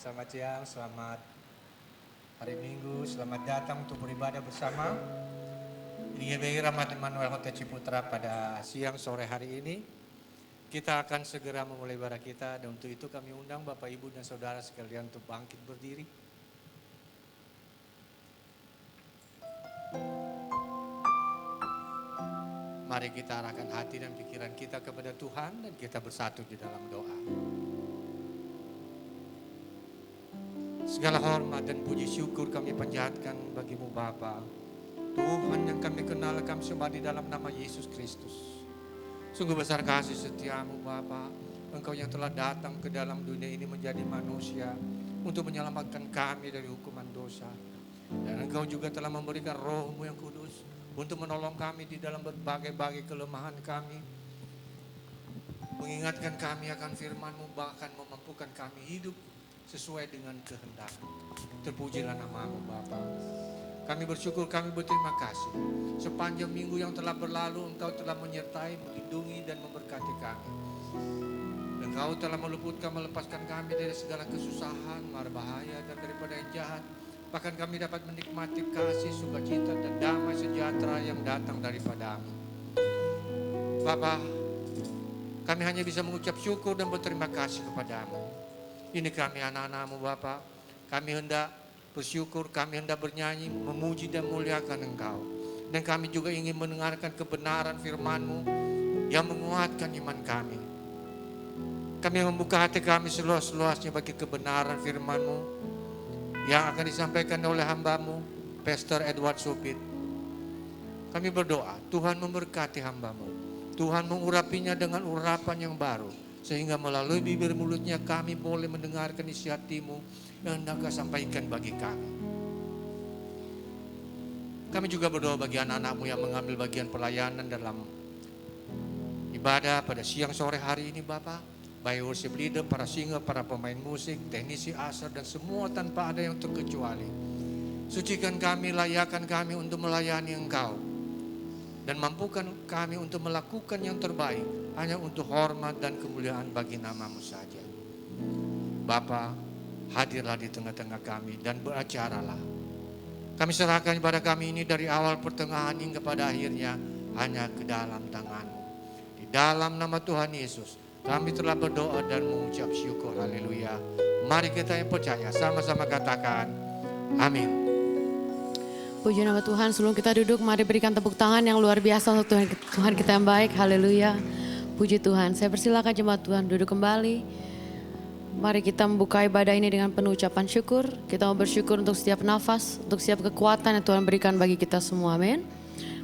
Selamat siang, selamat hari Minggu, selamat datang untuk beribadah bersama di GBI Rahmat Immanuel Hotel Ciputra pada siang sore hari ini. Kita akan segera memulai ibadah kita dan untuk itu kami undang Bapak Ibu dan Saudara sekalian untuk bangkit berdiri. Mari kita arahkan hati dan pikiran kita kepada Tuhan dan kita bersatu di dalam doa. Segala hormat dan puji syukur kami panjatkan bagimu Bapa, Tuhan yang kami kenal, kami sembah di dalam nama Yesus Kristus. Sungguh besar kasih setiamu Bapa, Engkau yang telah datang ke dalam dunia ini menjadi manusia untuk menyelamatkan kami dari hukuman dosa. Dan Engkau juga telah memberikan Roh-Mu yang kudus untuk menolong kami di dalam berbagai-bagai kelemahan kami, mengingatkan kami akan firman-Mu, bahkan memampukan kami hidup sesuai dengan kehendak. Terpujilah nama-Mu Bapa. Kami bersyukur, kami berterima kasih. Sepanjang minggu yang telah berlalu, Engkau telah menyertai, melindungi dan memberkati kami. Engkau telah melepaskan kami dari segala kesusahan, mara bahaya dan daripada yang jahat. Bahkan kami dapat menikmati kasih, sukacita dan damai sejahtera yang datang daripada-Mu. Bapa, kami hanya bisa mengucap syukur dan berterima kasih kepada-Mu. Ini kami anak-anak-Mu Bapa, kami hendak bersyukur, kami hendak bernyanyi, memuji dan muliakan Engkau. Dan kami juga ingin mendengarkan kebenaran firman-Mu yang menguatkan iman kami. Kami membuka hati kami seluas-luasnya bagi kebenaran firman-Mu yang akan disampaikan oleh hamba-Mu, Pastor Edward Supit. Kami berdoa, Tuhan memberkati hamba-Mu. Tuhan mengurapinya dengan urapan yang baru. Sehingga melalui bibir mulutnya kami boleh mendengarkan isi hati-Mu yang hendak Kau sampaikan bagi kami. Kami juga berdoa bagi anak-anak-Mu yang mengambil bagian pelayanan dalam ibadah pada siang sore hari ini Bapak. Baik worship leader, para singer, para pemain musik, teknisi asar dan semua tanpa ada yang terkecuali. Sucikan kami, layakkan kami untuk melayani Engkau. Dan mampukan kami untuk melakukan yang terbaik hanya untuk hormat dan kemuliaan bagi nama-Mu saja. Bapa, hadirlah di tengah-tengah kami dan beracaralah. Kami serahkan ibadah kami ini dari awal pertengahan hingga pada akhirnya hanya ke dalam tangan-Mu. Di dalam nama Tuhan Yesus kami telah berdoa dan mengucap syukur. Haleluya. Mari kita yang percaya sama-sama katakan amin. Puji nama Tuhan, sebelum kita duduk mari berikan tepuk tangan yang luar biasa untuk Tuhan kita yang baik. Haleluya. Puji Tuhan. Saya persilakan jemaat Tuhan duduk kembali. Mari kita membuka ibadah ini dengan penuh ucapan syukur. Kita mau bersyukur untuk setiap nafas, untuk setiap kekuatan yang Tuhan berikan bagi kita semua. Amin.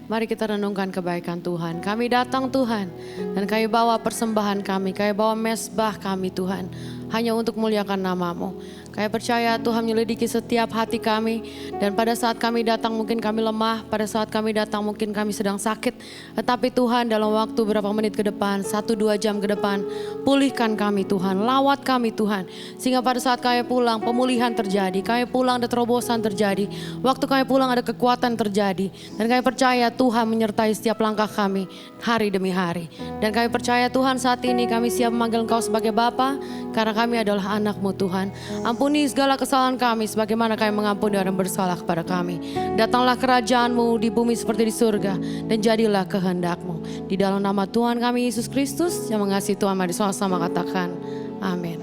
Mari kita renungkan kebaikan Tuhan. Kami datang Tuhan dan kami bawa persembahan kami, kami bawa mezbah kami Tuhan. Hanya untuk muliakan nama-Mu. Kami percaya Tuhan menyelidiki setiap hati kami. Dan pada saat kami datang mungkin kami lemah. Pada saat kami datang mungkin kami sedang sakit. Tetapi Tuhan dalam waktu beberapa menit ke depan, 1-2 jam ke depan, pulihkan kami Tuhan. Lawat kami Tuhan. Sehingga pada saat kami pulang pemulihan terjadi. Kami pulang ada terobosan terjadi. Waktu kami pulang ada kekuatan terjadi. Dan kami percaya Tuhan menyertai setiap langkah kami hari demi hari. Dan kami percaya Tuhan saat ini kami siap memanggil Engkau sebagai Bapa. Karena kami adalah anak-Mu Tuhan. Ampuni segala kesalahan kami sebagaimana kami mengampuni orang bersalah kepada kami. Datanglah kerajaan-Mu di bumi seperti di surga. Dan jadilah kehendak-Mu. Di dalam nama Tuhan kami Yesus Kristus yang mengasihi Tuhan, mari sama-sama katakan amin.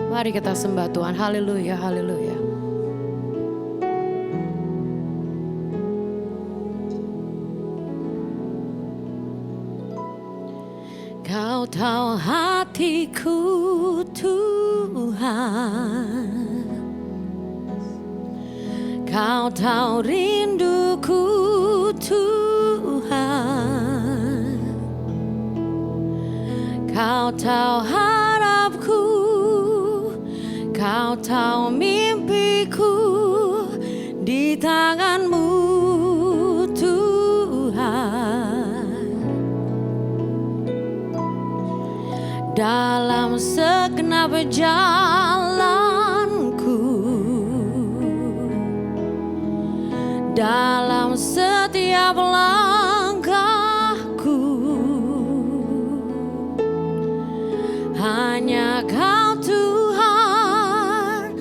Mari kita sembah Tuhan. Haleluya, haleluya. Kau tahu hatiku Tuhan, Kau tahu rinduku Tuhan, Kau tahu harapku, Kau tahu mimpiku di tangan-Mu Tuhan. Dalam segenap jalanku, dalam setiap langkahku, hanya Kau Tuhan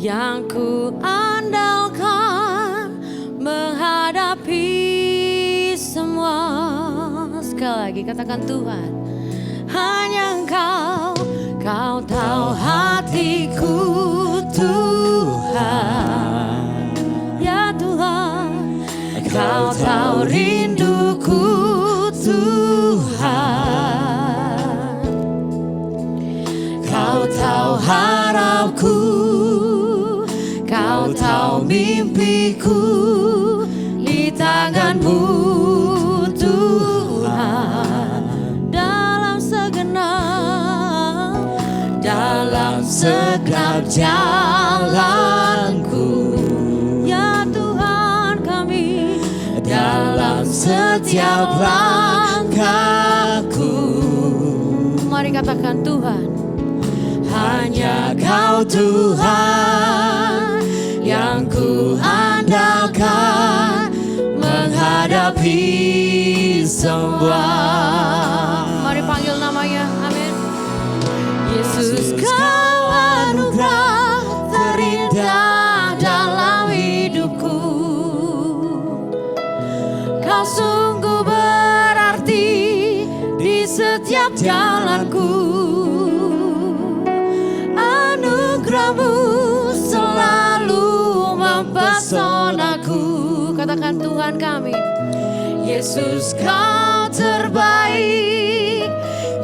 yang ku andalkan menghadapi semua. Sekali lagi katakan Tuhan, hanya Engkau, Kau tahu hatiku Tuhan. Ya Tuhan, Kau tahu rinduku Tuhan. Kau tahu harapku, Kau tahu mimpiku, di tangan-Mu Tuhan. Dalam segenap jalanku, ya Tuhan kami, dalam setiap langkahku. Mari katakan Tuhan, hanya Kau Tuhan yang ku andalkan menghadapi semua. Mari panggil namanya, amin. Yesus, Kau anugerah terindah dalam hidupku. Kau sungguh berarti di setiap jalanku. Anugerah-Mu selalu mempesonaku. Katakan Tuhan kami, Yesus Kau terbaik,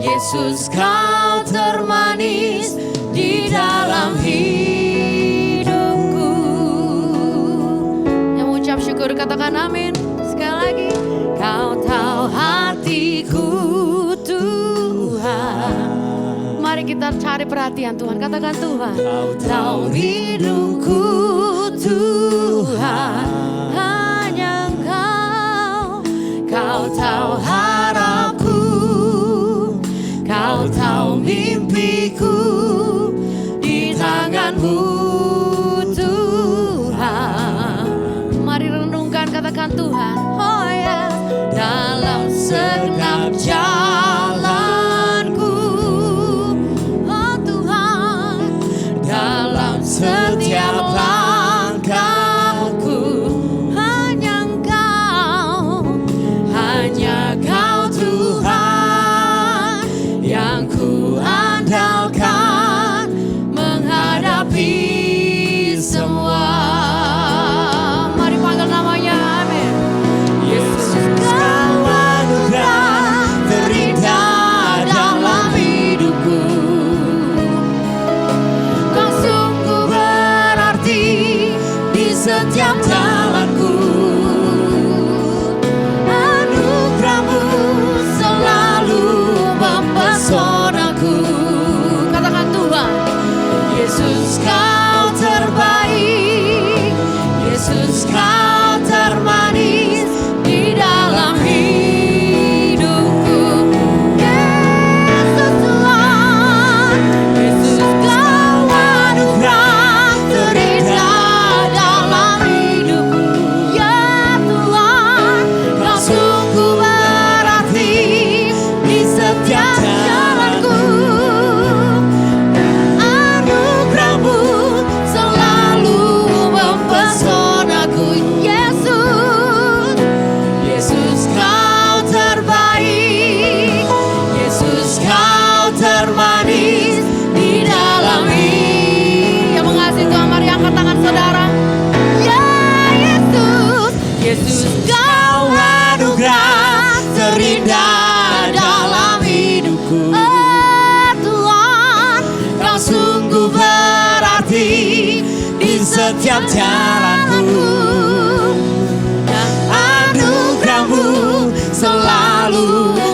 Yesus Kau termanis di dalam hidupku. Yang mengucap syukur katakan amin. Sekali lagi, Kau tahu hatiku Tuhan. Mari kita cari perhatian Tuhan. Katakan Tuhan, Kau tahu hidupku Tuhan. Hanya Engkau, Kau tahu harapku, Kau tahu mimpiku, di tangan-Mu Tuhan. Mari renungkan, katakan Tuhan, oh ya, dalam segenap jalanku, oh Tuhan, dalam setiap langkahku, hanya Kau Tuhan yang ku andalkan menghadapi semua. Mari panggil namanya, amin. Yesus, Kau anugerah terindah dalam hidupku. Kau sungguh berarti di setiap jalanku. Anugerah-Mu selalu mempesonaku. Katakan Tuhan, Yesus Kau terbaik, Yesus Kau termanis di dalam hidupku. Yesus Tuhan, Yesus Kau anugerah terindah dalam hidupku. Ya Tuhan, Kau sungguh berarti di setiap jalanku. Anugerah-Mu selalu mempesonaku. Yesus, Yesus Kau terbaik, Yesus Kau termanis di dalam hidup. Yang mengasihi Tuhan, mari angkat tangan saudara. Ya Yesus, Yesus Kau anugerah terindah dalam hidupku. Oh Tuhan, Kau sungguh berarti di setiap jalanku. Dan anugerah-Mu selalu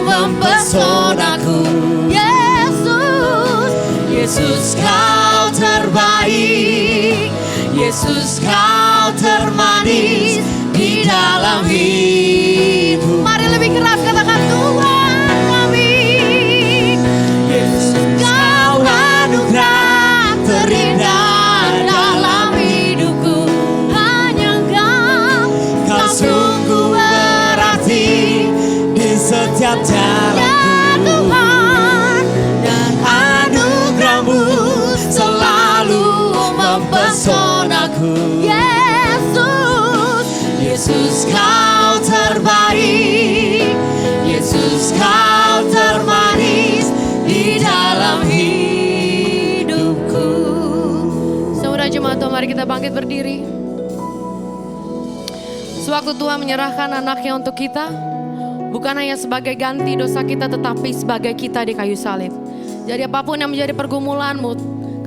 mempesonaku. Yesus, Yesus Kau terbaik, Yesus Kau termanis di dalam hidup. Mari lebih keras katakan Tuhan kami. Yesus Kau anugerah terindah dalam hidupku. Hanya Kau sungguh berarti di setiap jalanku. Ya Tuhan, dan anugerah-Mu selalu mempesona. hidupku. Yesus, Yesus kau terbaik, Yesus kau termanis di dalam hidupku. Saudara jemaat Tuhan, mari kita bangkit berdiri. Sewaktu Tuhan menyerahkan anaknya untuk kita, bukan hanya sebagai ganti dosa kita, tetapi sebagai kita di kayu salib. Jadi apapun yang menjadi pergumulanmu,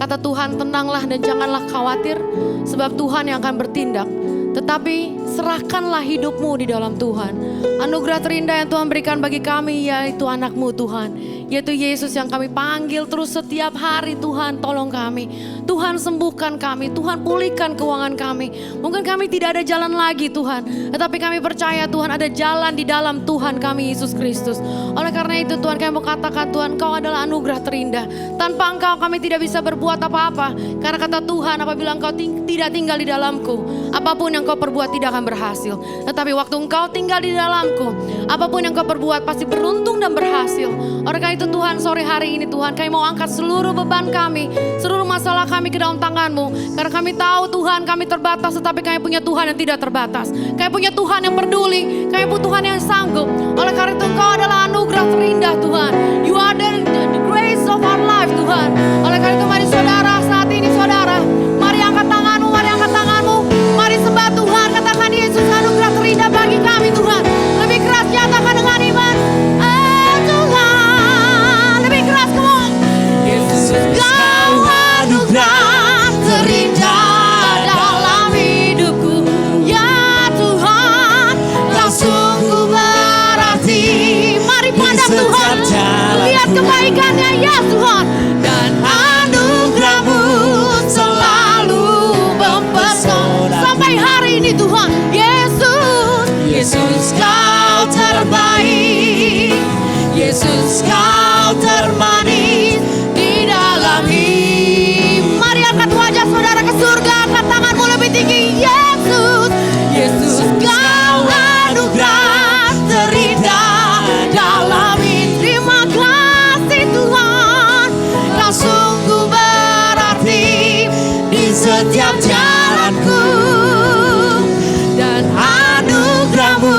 kata Tuhan, tenanglah dan janganlah khawatir, sebab Tuhan yang akan bertindak. Tetapi serahkanlah hidupmu di dalam Tuhan. Anugerah terindah yang Tuhan berikan bagi kami yaitu anak-Mu Tuhan, yaitu Yesus yang kami panggil terus setiap hari. Tuhan tolong kami, Tuhan sembuhkan kami, Tuhan pulihkan keuangan kami. Mungkin kami tidak ada jalan lagi Tuhan, tetapi kami percaya Tuhan ada jalan di dalam Tuhan kami Yesus Kristus. Oleh karena itu Tuhan, kami mau katakan Tuhan, Engkau adalah anugerah terindah. Tanpa Engkau kami tidak bisa berbuat apa-apa. Karena kata Tuhan, apabila Engkau tidak tinggal di dalamku, apapun yang Engkau perbuat tidak akan berhasil. Tetapi waktu Engkau tinggal di dalamku, apapun yang Engkau perbuat pasti beruntung dan berhasil. Oleh karena itu Tuhan, sore hari ini Tuhan, kami mau angkat seluruh beban kami, seluruh masalah kami ke dalam tangan-Mu. Karena kami tahu Tuhan, kami terbatas, tetapi kami punya Tuhan yang tidak terbatas. Kami punya Tuhan yang peduli, kami punya Tuhan yang sanggup. Oleh karena itu Engkau adalah anugerah terindah Tuhan. You are the grace of our life Tuhan. Oleh karena itu mari saudara, saat ini saudara, mari angkat tanganmu, mari angkat tanganmu. Mari sembah Tuhan, katakan Yesus anugerah terindah bagi kami Tuhan. Lebih keras nyatakan dengan iman. Tuhan, lebih keras kamu. Yesus Kau anugerah terindah dalam hidupku. Ya Tuhan, Kau sungguh berarti. Mari pandang Tuhan, lihat kebaikannya ya Tuhan. Dan anugerah-Mu selalu mempesona. Sampai hari ini Tuhan, Yesus, Yesus kau terbaik, Yesus kau termanis di dalam hidup. mari angkat wajah saudara ke surga, angkat tanganmu lebih tinggi. Yesus, Yesus kau anugerah terindah dalam hidup. terima kasih Tuhan, Kau sungguh berarti Di setiap jalanku dan anugerah-Mu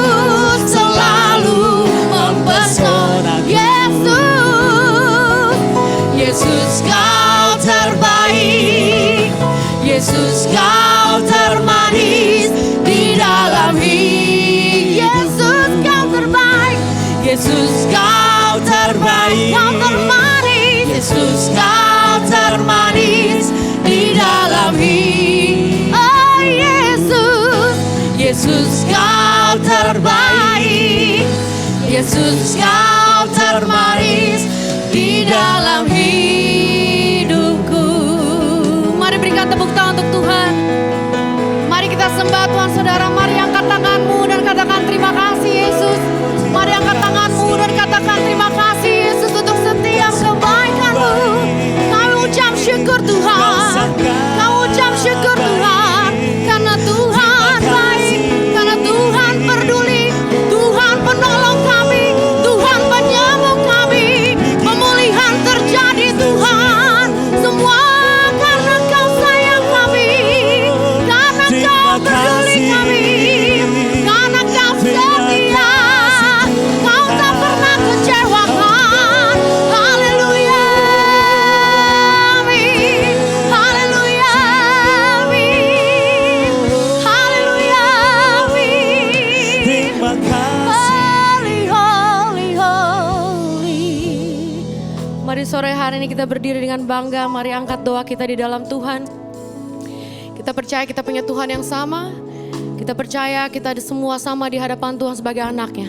selalu mempesona. Yesus, Yesus kau terbaik, Yesus kau termanis di dalam hidup. Yesus Kau terbaik, Yesus kau terbaik, Kau termanis. Yesus kau termanis di dalam hidup. Oh Yesus, Yesus kau terbaik, Yesus kau termanis di dalam hidupku. mari berikan tepuk tangan untuk Tuhan. Mari kita sembah Tuhan saudara. Mari angkat tanganmu dan katakan terima kasih Yesus. Mari angkat tanganmu dan katakan terima kasih Yesus untuk setiap kebaikan-Mu. Kami ucap syukur Tuhan. Kami ucap syukur Tuhan. Karena Tuhan baik, karena Tuhan peduli, Tuhan penolong kami, Tuhan penyembuh kami. Pemulihan terjadi Tuhan. Semua karena Kau sayang kami, karena Kau peduli kami, karena Kau setia, Kau tak pernah kecewakan. Haleluya, amin. Haleluya, amin. Haleluya, amin. Terima kasih. Holy, holy, holy. Mari sore hari ini kita berdiri dengan bangga. Mari angkat doa kita di dalam Tuhan. Kita percaya kita punya Tuhan yang sama. Kita percaya kita semua sama di hadapan Tuhan sebagai anaknya.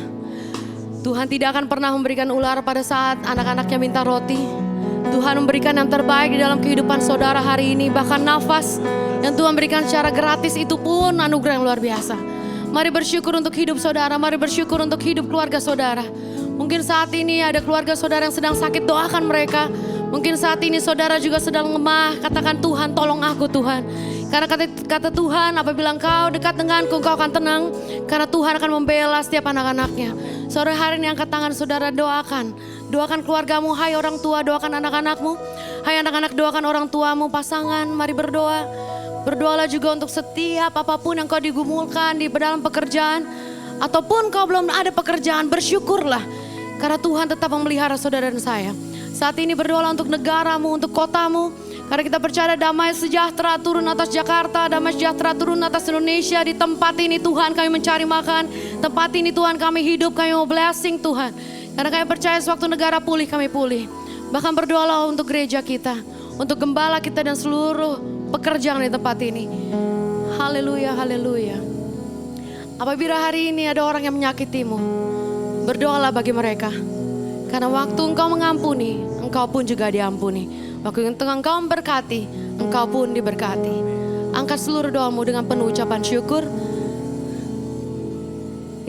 Tuhan tidak akan pernah memberikan ular pada saat anak-anaknya minta roti. Tuhan memberikan yang terbaik di dalam kehidupan saudara hari ini. Bahkan nafas yang Tuhan berikan secara gratis itu pun anugerah yang luar biasa. Mari bersyukur untuk hidup saudara. Mari bersyukur untuk hidup keluarga saudara. Mungkin saat ini ada keluarga saudara yang sedang sakit, doakan mereka. Mungkin saat ini saudara juga sedang lemah, katakan Tuhan tolong aku Tuhan. Karena kata Tuhan apabila engkau dekat denganku engkau akan tenang. Karena Tuhan akan membela setiap anak-anaknya. Sore hari ini angkat tangan saudara, doakan. Doakan keluargamu, hai orang tua doakan anak-anakmu. Hai anak-anak doakan orang tuamu, pasangan, mari berdoa. Berdoalah juga untuk setiap apapun yang kau digumulkan di dalam pekerjaan. Ataupun kau belum ada pekerjaan, bersyukurlah. Karena Tuhan tetap memelihara saudara dan saya. Saat ini berdoalah untuk negaramu, untuk kotamu. Karena kita percaya damai sejahtera turun atas Jakarta, damai sejahtera turun atas Indonesia. Di tempat ini Tuhan kami mencari makan. Tempat ini Tuhan kami hidup, kami mau blessing Tuhan. Karena kami percaya sewaktu negara pulih, kami pulih. Bahkan berdoalah untuk gereja kita, untuk gembala kita dan seluruh pekerjaan di tempat ini. Haleluya, haleluya. Apabila hari ini ada orang yang menyakitimu, berdoalah bagi mereka. Karena waktu engkau mengampuni, engkau pun juga diampuni. Waktu engkau memberkati, engkau pun diberkati. Angkat seluruh doamu dengan penuh ucapan syukur.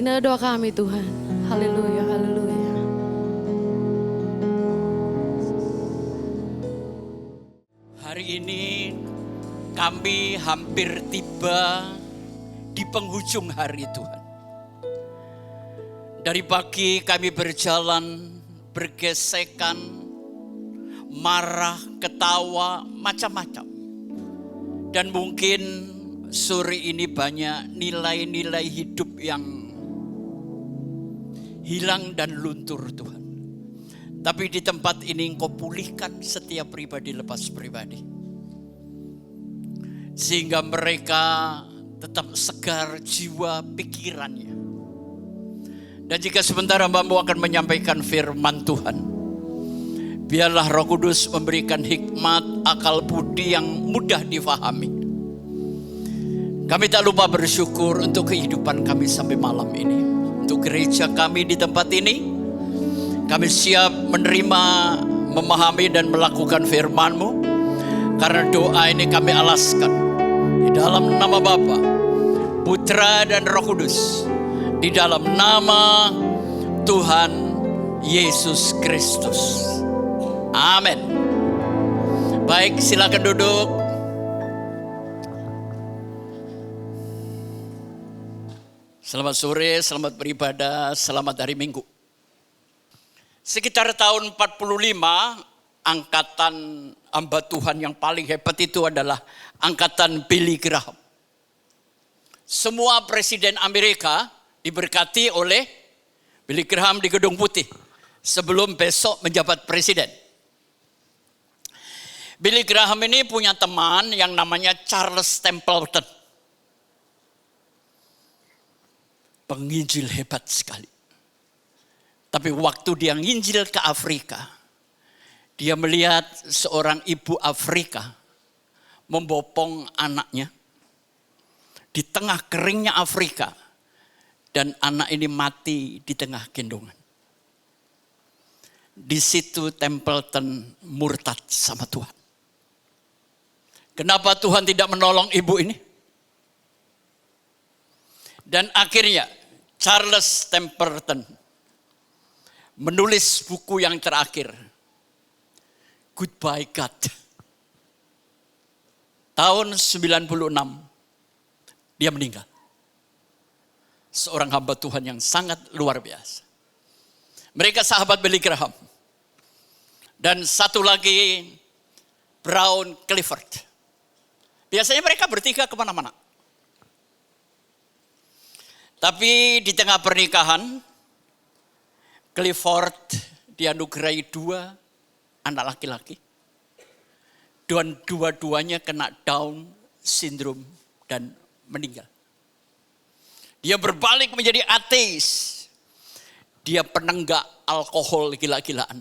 Ini adalah doa kami Tuhan. Haleluya, haleluya. Hari ini kami hampir tiba di penghujung hari Tuhan. Dari pagi kami berjalan, bergesekan, marah, ketawa, macam-macam. Dan mungkin sore ini banyak nilai-nilai hidup yang hilang dan luntur Tuhan. Tapi di tempat ini Engkau pulihkan setiap pribadi lepas pribadi. Sehingga mereka tetap segar jiwa pikirannya. Dan jika sebentar hamba-Mu akan menyampaikan firman Tuhan, biarlah Roh Kudus memberikan hikmat, akal budi yang mudah difahami. Kami tak lupa bersyukur untuk kehidupan kami sampai malam ini. Untuk gereja kami di tempat ini, kami siap menerima, memahami dan melakukan firman-Mu. Karena doa ini kami alaskan di dalam nama Bapa, Putra dan Roh Kudus. Di dalam nama Tuhan Yesus Kristus. Amin. Baik, silakan duduk. Selamat sore, selamat beribadah, selamat hari Minggu. Sekitar tahun 45, angkatan hamba Tuhan yang paling hebat itu adalah angkatan Billy Graham. Semua presiden Amerika diberkati oleh Billy Graham di Gedung Putih sebelum besok menjabat presiden. Billy Graham ini punya teman yang namanya Charles Templeton. Penginjil hebat sekali. Tapi waktu dia nginjil ke Afrika, dia melihat seorang ibu Afrika membopong anaknya di tengah keringnya Afrika. Dan anak ini mati di tengah gendongan. Di situ Templeton murtad sama Tuhan. Kenapa Tuhan tidak menolong ibu ini? Dan akhirnya Charles Templeton menulis buku yang terakhir, Goodbye God. Tahun 96 dia meninggal. Seorang hamba Tuhan yang sangat luar biasa. Mereka sahabat Billy Graham. Dan satu lagi Brown Clifford. Biasanya mereka bertiga kemana-mana. Tapi di tengah pernikahan, Clifford dianugerahi 2 anak laki-laki. Dan dua-duanya kena Down syndrome dan meninggal. Dia berbalik menjadi ateis. Dia penenggak alkohol gila-gilaan.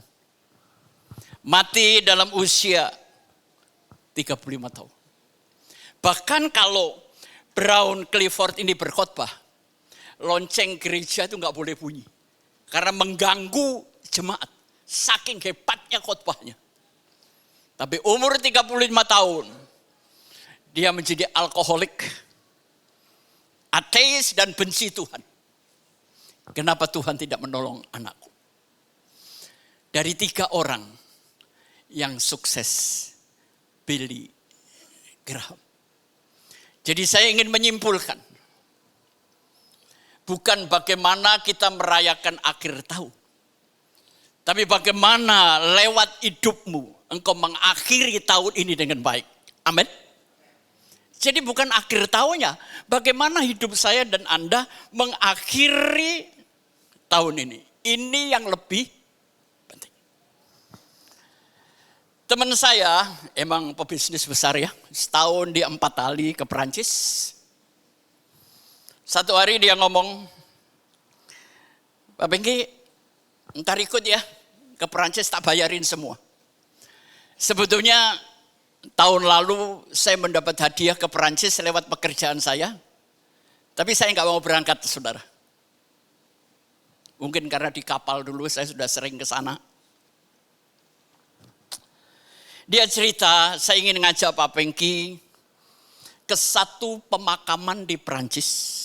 Mati dalam usia 35 tahun. Bahkan kalau Brown Clifford ini berkhotbah, lonceng gereja itu nggak boleh bunyi. Karena mengganggu jemaat. Saking hebatnya khotbahnya. Tapi umur 35 tahun, dia menjadi alkoholik, ateis dan benci Tuhan. Kenapa Tuhan tidak menolong anakku? Dari 3 orang yang sukses, Billy Graham. Jadi saya ingin menyimpulkan, bukan bagaimana kita merayakan akhir tahun, tapi bagaimana lewat hidupmu engkau mengakhiri tahun ini dengan baik. Amin. Jadi bukan akhir tahunnya. Bagaimana hidup saya dan Anda mengakhiri tahun ini. Ini yang lebih penting. Teman saya emang pebisnis besar ya. Setahun dia 4 kali ke Perancis. Satu hari dia ngomong, Pak Bengki, ntar ikut ya ke Perancis, tak bayarin semua. Sebetulnya tahun lalu saya mendapat hadiah ke Perancis lewat pekerjaan saya. Tapi saya nggak mau berangkat, saudara. Mungkin karena di kapal dulu saya sudah sering ke sana. Dia cerita, saya ingin ngajak Pak Bengki ke satu pemakaman di Perancis.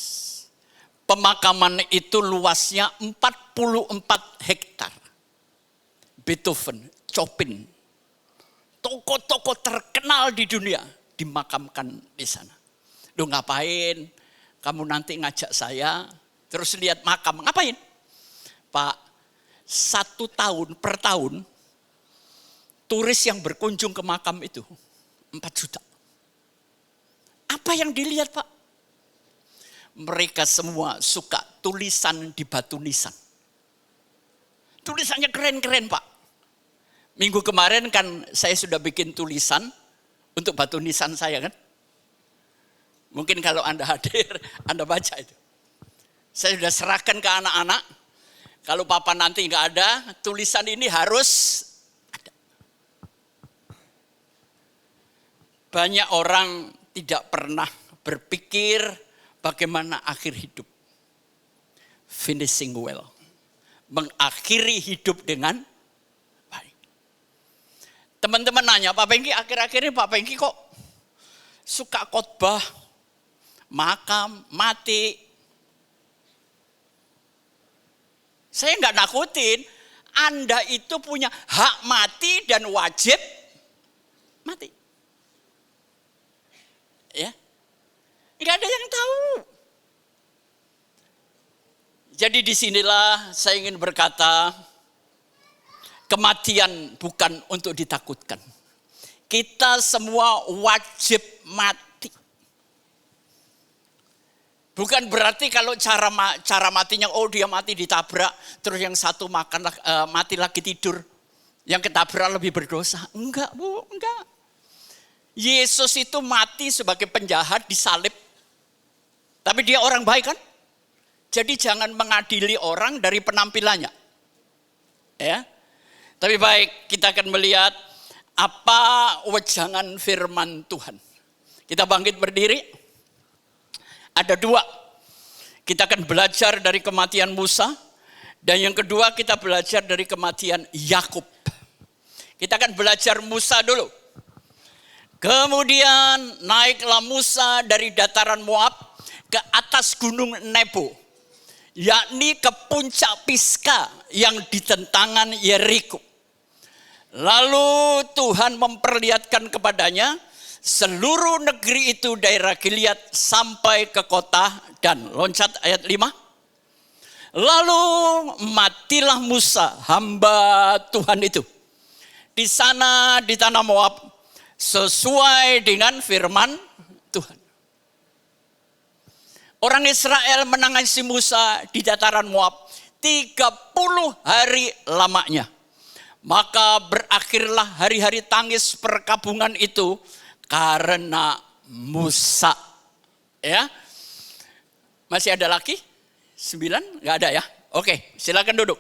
Pemakaman itu luasnya 44 hektar. Beethoven, Chopin, tokoh-tokoh terkenal di dunia dimakamkan di sana. Loh ngapain? Kamu nanti ngajak saya terus lihat makam. Ngapain? Pak, 1 tahun per tahun turis yang berkunjung ke makam itu 4 juta. Apa yang dilihat, Pak? Mereka semua suka tulisan di batu nisan. Tulisannya keren-keren, Pak. Minggu kemarin kan saya sudah bikin tulisan untuk batu nisan saya kan. Mungkin kalau Anda hadir, Anda baca itu. Saya sudah serahkan ke anak-anak. Kalau papa nanti nggak ada, tulisan ini harus ada. Banyak orang tidak pernah berpikir bagaimana akhir hidup. Finishing well. Mengakhiri hidup dengan baik. Teman-teman nanya, Pak Bengki akhir-akhir ini Pak Bengki kok suka khotbah, makam, mati. Saya nggak nakutin, Anda itu punya hak mati dan wajib mati. Ya, nggak ada yang tahu. Jadi disinilah saya ingin berkata, kematian bukan untuk ditakutkan. Kita semua wajib mati. Bukan berarti kalau cara matinya, oh dia mati ditabrak, terus yang satu mati lagi tidur, yang ketabrak lebih berdosa. Enggak, Bu, enggak. Yesus itu mati sebagai penjahat disalib. Tapi dia orang baik kan? Jadi jangan mengadili orang dari penampilannya. Ya. Tapi baik, kita akan melihat apa wejangan firman Tuhan. Kita bangkit berdiri. Ada 2. Kita akan belajar dari kematian Musa. Dan yang kedua kita belajar dari kematian Yakub. Kita akan belajar Musa dulu. Kemudian naiklah Musa dari dataran Moab ke atas gunung Nebo, yakni ke puncak Pisga yang di tentangan Yeriko. Lalu Tuhan memperlihatkan kepadanya seluruh negeri itu, daerah Gilead sampai ke kota Dan. Loncat ayat 5. Lalu matilah Musa, hamba Tuhan itu, di sana di tanah Moab, sesuai dengan firman Tuhan. Orang Israel menangisi Musa di dataran Moab 30 hari lamanya. Maka berakhirlah hari-hari tangis perkabungan itu karena Musa. Ya. Masih ada lagi? 9? Enggak ada ya? Oke, silakan duduk.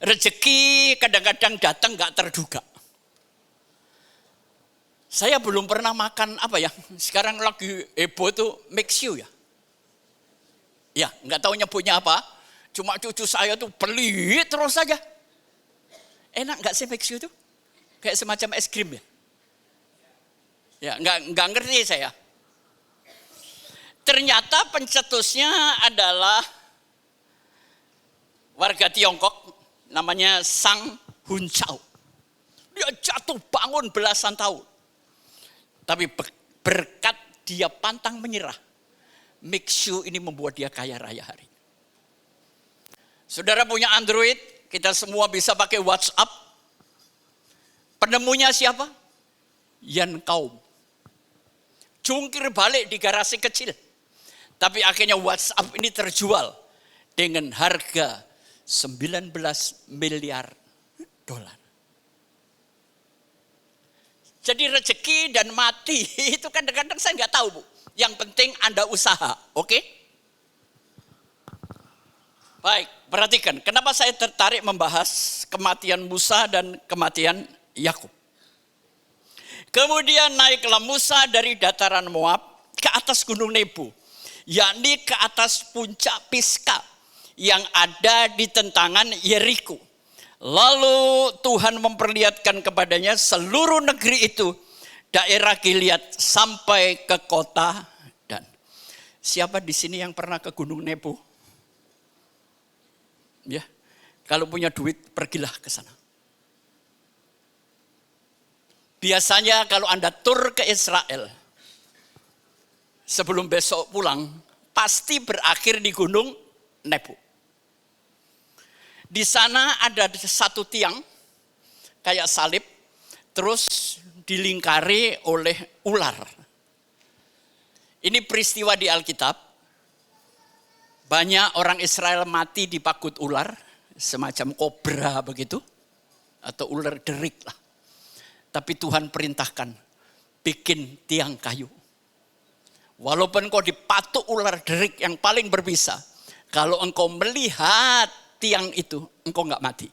Rezeki kadang-kadang datang enggak terduga. Saya belum pernah makan apa ya, sekarang lagi heboh tuh Mixu ya. Ya, nggak tahu nyebutnya apa. Cuma cucu saya tuh beli terus saja. Enak nggak sih Mixu itu? Kayak semacam es krim ya. Ya, nggak ngerti saya. Ternyata pencetusnya adalah warga Tiongkok, namanya Sang Huncao. Dia jatuh bangun belasan tahun. Tapi berkat dia pantang menyerah, Mixu ini membuat dia kaya raya hari ini. Saudara punya Android, kita semua bisa pakai WhatsApp. Penemunya siapa? Yan Kaum. jungkir balik di garasi kecil. Tapi akhirnya WhatsApp ini terjual dengan harga 19 miliar dolar. Jadi rezeki dan mati itu kadang-kadang saya nggak tahu, Bu. Yang penting Anda usaha, oke? Baik, perhatikan. Kenapa saya tertarik membahas kematian Musa dan kematian Yakub. Kemudian naiklah Musa dari dataran Moab ke atas gunung Nebo, yakni ke atas puncak Pisga yang ada di tentangan Yeriko. Lalu Tuhan memperlihatkan kepadanya seluruh negeri itu, daerah Gilead sampai ke kota Dan. Siapa di sini yang pernah ke Gunung Nebo? Ya, kalau punya duit pergilah ke sana. Biasanya kalau Anda tur ke Israel, sebelum besok pulang, pasti berakhir di Gunung Nebo. Di sana ada satu tiang, kayak salib, terus dilingkari oleh ular. Ini peristiwa di Alkitab. Banyak orang Israel mati dipakut ular, semacam kobra begitu, atau ular derik lah. Tapi Tuhan perintahkan, bikin tiang kayu. Walaupun kau dipatuk ular derik yang paling berbisa, kalau engkau melihat tiang itu, engkau nggak mati.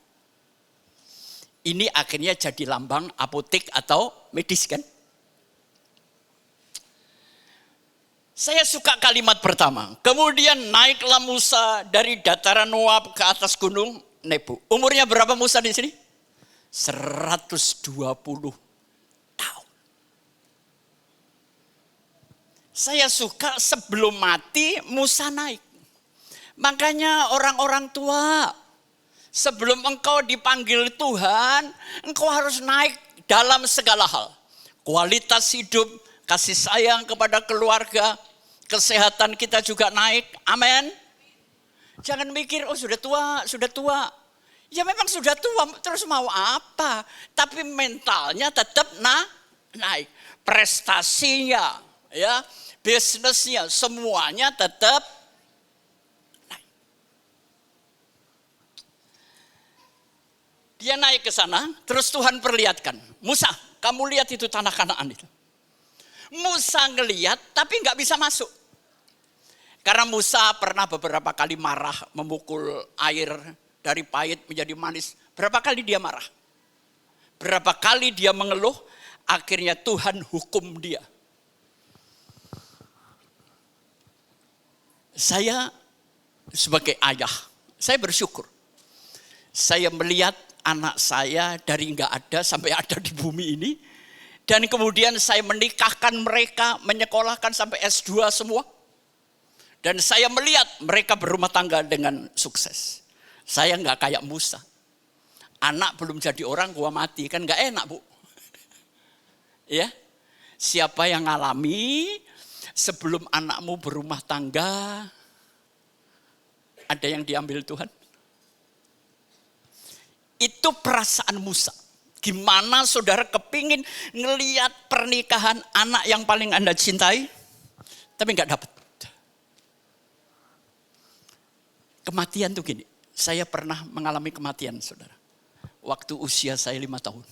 Ini akhirnya jadi lambang apotek atau medis kan? Saya suka kalimat pertama. Kemudian naiklah Musa dari dataran Moab ke atas gunung Nebo. Umurnya berapa Musa di sini? 120 tahun. Saya suka sebelum mati Musa naik. Makanya orang-orang tua, sebelum engkau dipanggil Tuhan, engkau harus naik dalam segala hal. Kualitas hidup, kasih sayang kepada keluarga, kesehatan kita juga naik. Amin. Jangan mikir, oh sudah tua. Ya memang sudah tua, terus mau apa? Tapi mentalnya tetap naik. Prestasinya, ya, bisnisnya, semuanya tetap naik. Dia naik ke sana, terus Tuhan perlihatkan, Musa, kamu lihat itu tanah Kanaan itu. Musa ngelihat, tapi nggak bisa masuk. Karena Musa pernah beberapa kali marah, memukul air dari pahit menjadi manis. Berapa kali dia marah? Berapa kali dia mengeluh? Akhirnya Tuhan hukum dia. Saya sebagai ayah, saya bersyukur. Saya melihat anak saya dari nggak ada sampai ada di bumi ini. Dan kemudian saya menikahkan mereka, menyekolahkan sampai S2 semua. Dan saya melihat mereka berumah tangga dengan sukses. Saya nggak kayak Musa. Anak belum jadi orang, gua mati. Kan nggak enak, Bu. Ya, siapa yang ngalami sebelum anakmu berumah tangga, ada yang diambil Tuhan? Itu perasaan Musa. Gimana saudara kepingin ngelihat pernikahan anak yang paling Anda cintai, tapi nggak dapat. Kematian tuh gini, saya pernah mengalami kematian saudara. Waktu usia saya 5 tahun.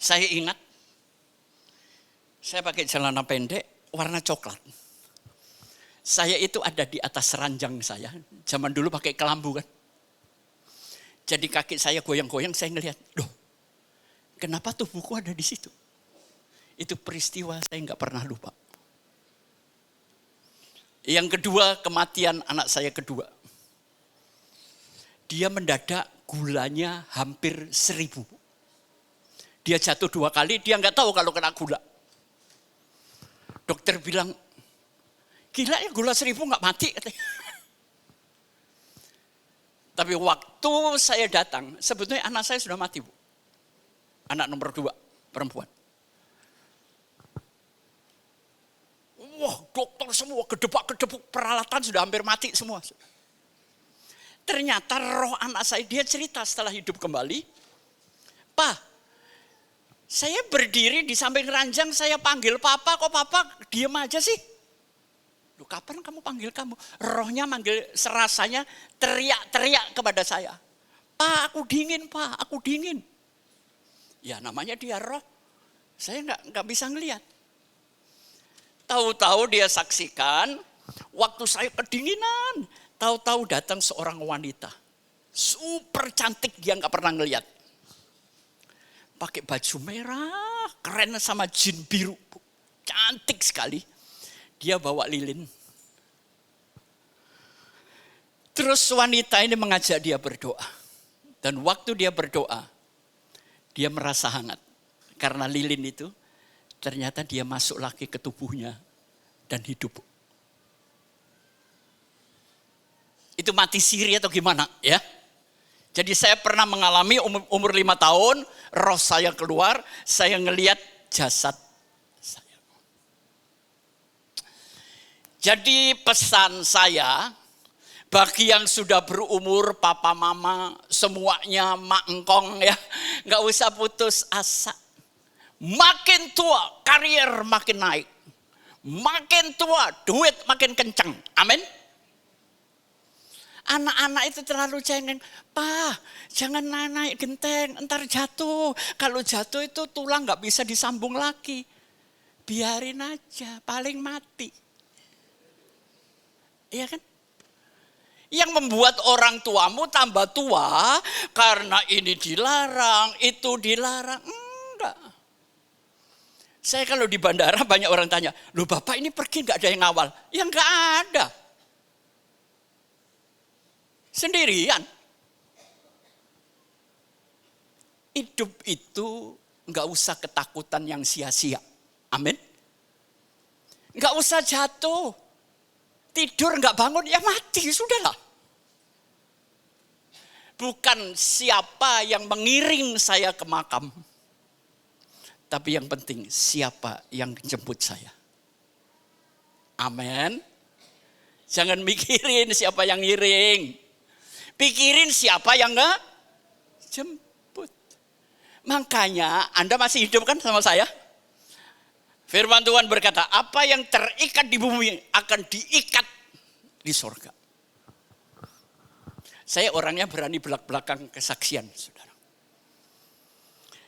Saya ingat, saya pakai celana pendek warna coklat. Saya itu ada di atas ranjang saya, zaman dulu pakai kelambu kan. Jadi kaki saya goyang-goyang, saya ngelihat, loh, kenapa tubuhku ada di situ? Itu peristiwa saya nggak pernah lupa. Yang kedua, kematian anak saya kedua. Dia mendadak gulanya hampir 1000. Dia jatuh 2 kali, dia nggak tahu kalau kena gula. Dokter bilang, gila ya gula 1000 nggak mati. Tapi waktu saya datang, sebetulnya anak saya sudah mati, Bu. Anak nomor 2, perempuan. Wah, dokter semua gedebak-gedebuk, peralatan sudah hampir mati semua. Ternyata roh anak saya, dia cerita setelah hidup kembali, Pak, Saya berdiri di samping ranjang, saya panggil papa, kok papa diem aja sih? Loh, kapan kamu panggil kamu? Rohnya manggil, serasanya teriak-teriak kepada saya. Pak, aku dingin, Pak, aku dingin. Ya namanya dia roh, saya nggak bisa ngelihat. Tahu-tahu dia saksikan, waktu saya kedinginan, tahu-tahu datang seorang wanita. Super cantik, dia nggak pernah ngelihat. Pakai baju merah, keren sama jin biru. Cantik sekali. Dia bawa lilin. Terus wanita ini mengajak dia berdoa. Dan waktu dia berdoa, dia merasa hangat. Karena lilin itu, ternyata dia masuk lagi ke tubuhnya dan hidup. Itu mati siri atau gimana ya? Jadi saya pernah mengalami umur 5 tahun, roh saya keluar, saya ngelihat jasad saya. Jadi pesan saya, bagi yang sudah berumur, papa mama, semuanya mak engkong ya, nggak usah putus asa. Makin tua, karier makin naik. Makin tua, duit makin kencang. Amin. Anak-anak itu terlalu cengeng. Pak, jangan naik genteng, entar jatuh. Kalau jatuh itu tulang gak bisa disambung lagi. Biarin aja, paling mati. Iya kan? Yang membuat orang tuamu tambah tua, karena ini dilarang, itu dilarang. Enggak. Saya kalau di bandara banyak orang tanya, loh Bapak ini pergi gak ada yang ngawal? Ya enggak ada. Sendirian. Hidup itu enggak usah ketakutan yang sia-sia. Amin. Enggak usah jatuh. Tidur enggak bangun, ya mati, sudahlah. Bukan siapa yang mengiring saya ke makam. Tapi yang penting siapa yang jemput saya. Amin. Jangan mikirin siapa yang ngiring. Pikirin siapa yang jemput. Makanya Anda masih hidup kan sama saya? Firman Tuhan berkata, apa yang terikat di bumi akan diikat di sorga. Saya orangnya berani belak-belakan kesaksian, saudara.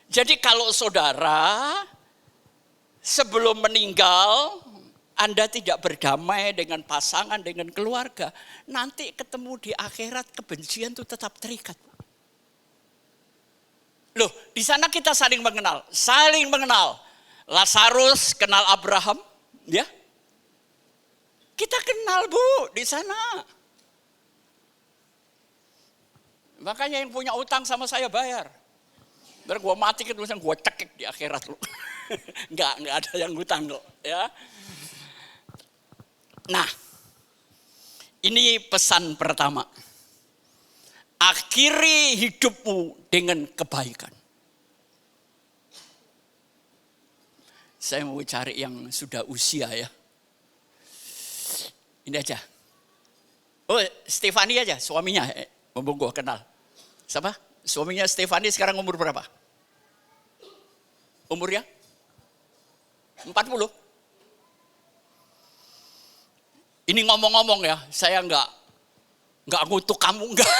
Jadi kalau saudara sebelum meninggal, Anda tidak berdamai dengan pasangan, dengan keluarga, nanti ketemu di akhirat kebencian itu tetap terikat. Loh, di sana kita saling mengenal. Lazarus kenal Abraham, ya. Kita kenal Bu di sana. Makanya yang punya utang sama saya bayar. Biar gue mati kan tulisan gue cekik di akhirat lu. Enggak ada yang utang kok, ya. Nah, ini pesan pertama. Akhiri hidupmu dengan kebaikan. Saya mau cari yang sudah usia ya. Ini aja. Oh, Stefani aja, suaminya. Mumpung gue kenal. Siapa? Suaminya Stefani sekarang umur berapa? Umurnya? 40. Ini ngomong-ngomong ya, saya enggak ngutuk kamu, enggak.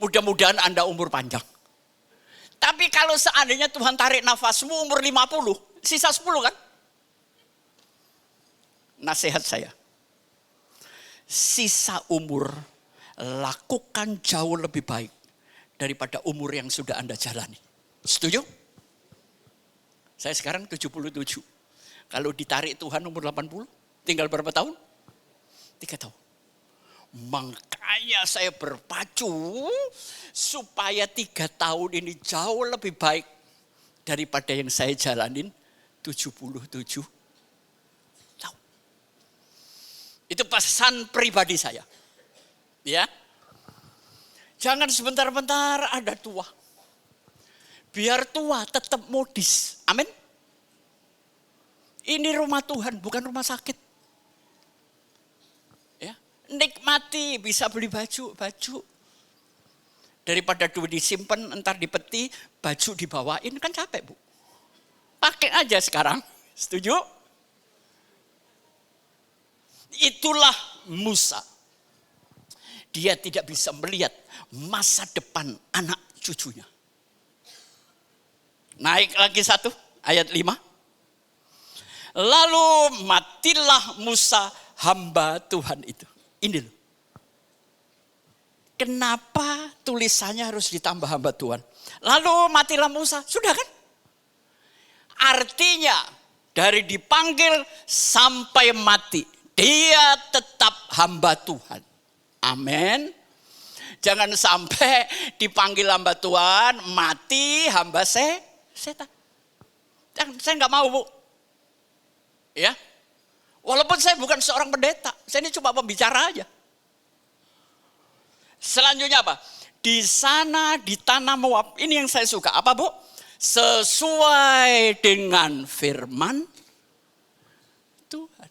Mudah-mudahan Anda umur panjang. Tapi kalau seandainya Tuhan tarik nafasmu umur 50, sisa 10 kan? Nasihat saya. Sisa umur lakukan jauh lebih baik daripada umur yang sudah Anda jalani. Setuju? Saya sekarang 77. Kalau ditarik Tuhan umur 80, tinggal berapa tahun? 3 tahun. Makanya saya berpacu supaya 3 tahun ini jauh lebih baik daripada yang saya jalanin 77 tahun. Itu pesan pribadi saya. Ya. Jangan sebentar-bentar ada tua. Biar tua tetap modis. Amin. Ini rumah Tuhan, bukan rumah sakit. Nikmati, bisa beli baju. Daripada duit disimpan, entar dipeti, baju dibawain, kan capek Bu. pakai aja sekarang. Setuju? Itulah Musa. Dia tidak bisa melihat masa depan anak cucunya. Naik lagi 1 ayat 5. Lalu matilah Musa hamba Tuhan itu. Ini loh. Kenapa tulisannya harus ditambah hamba Tuhan? Lalu matilah Musa. Sudah kan? Artinya dari dipanggil sampai mati. Dia tetap hamba Tuhan. Amin. Jangan sampai dipanggil hamba Tuhan, mati hamba setan. Saya nggak mau, Bu. Ya. Walaupun saya bukan seorang pendeta, saya ini cuma pembicara aja. Selanjutnya apa? Di sana di tanah Moab, ini yang saya suka. Apa, Bu? Sesuai dengan firman Tuhan.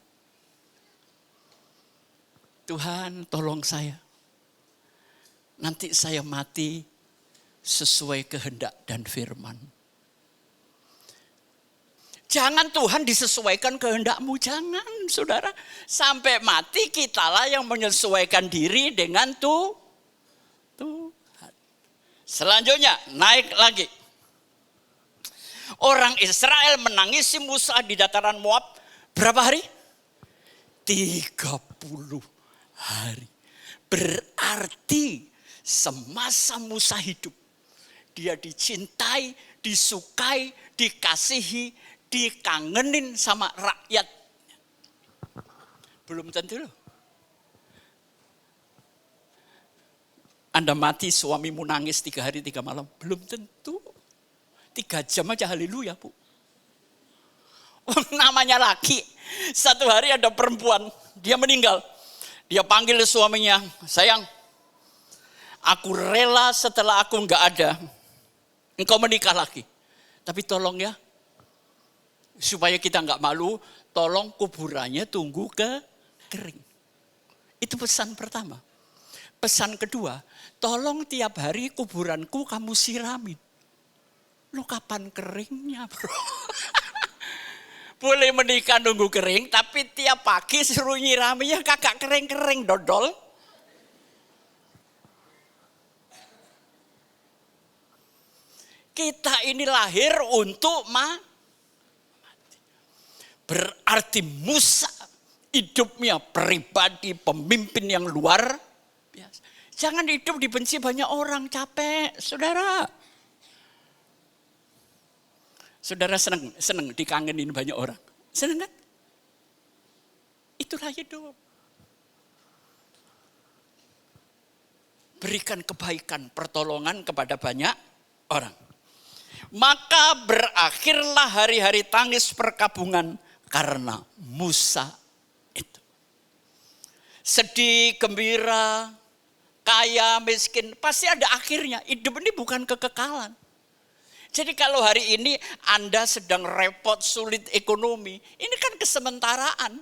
Tuhan, tolong saya. Nanti saya mati sesuai kehendak dan firman. Jangan Tuhan disesuaikan kehendakmu, jangan saudara. Sampai mati kitalah yang menyesuaikan diri dengan Tuhan. Selanjutnya naik lagi. Orang Israel menangisi Musa di dataran Moab berapa hari? 30 hari. Berarti semasa Musa hidup, dia dicintai, disukai, dikasihi, dikangenin sama rakyat. Belum tentu loh. Anda mati suamimu nangis 3 hari 3 malam. Belum tentu. 3 jam aja haleluya, Bu. Namanya laki. 1 hari ada perempuan, dia meninggal. Dia panggil suaminya, sayang, aku rela setelah aku enggak ada, engkau menikah lagi. Tapi tolong ya, supaya kita enggak malu, tolong kuburannya tunggu kering. Itu pesan pertama. Pesan kedua, tolong tiap hari kuburanku kamu siramin. Lu kapan keringnya, bro? Boleh menikah nunggu kering, tapi tiap pagi suruh nyiraminya kagak kering-kering, dodol. Kita ini lahir untuk mati. Berarti Musa hidupnya pribadi, pemimpin yang luar biasa. Jangan hidup dibenci banyak orang, capek, saudara. Saudara senang dikangenin banyak orang. Senang kan? Itulah hidup. Berikan kebaikan, pertolongan kepada banyak orang. Maka berakhirlah hari-hari tangis perkabungan karena Musa itu. Sedih, gembira, kaya, miskin, pasti ada akhirnya. Hidup ini bukan kekekalan. Jadi kalau hari ini Anda sedang repot, sulit ekonomi, ini kan kesementaraan.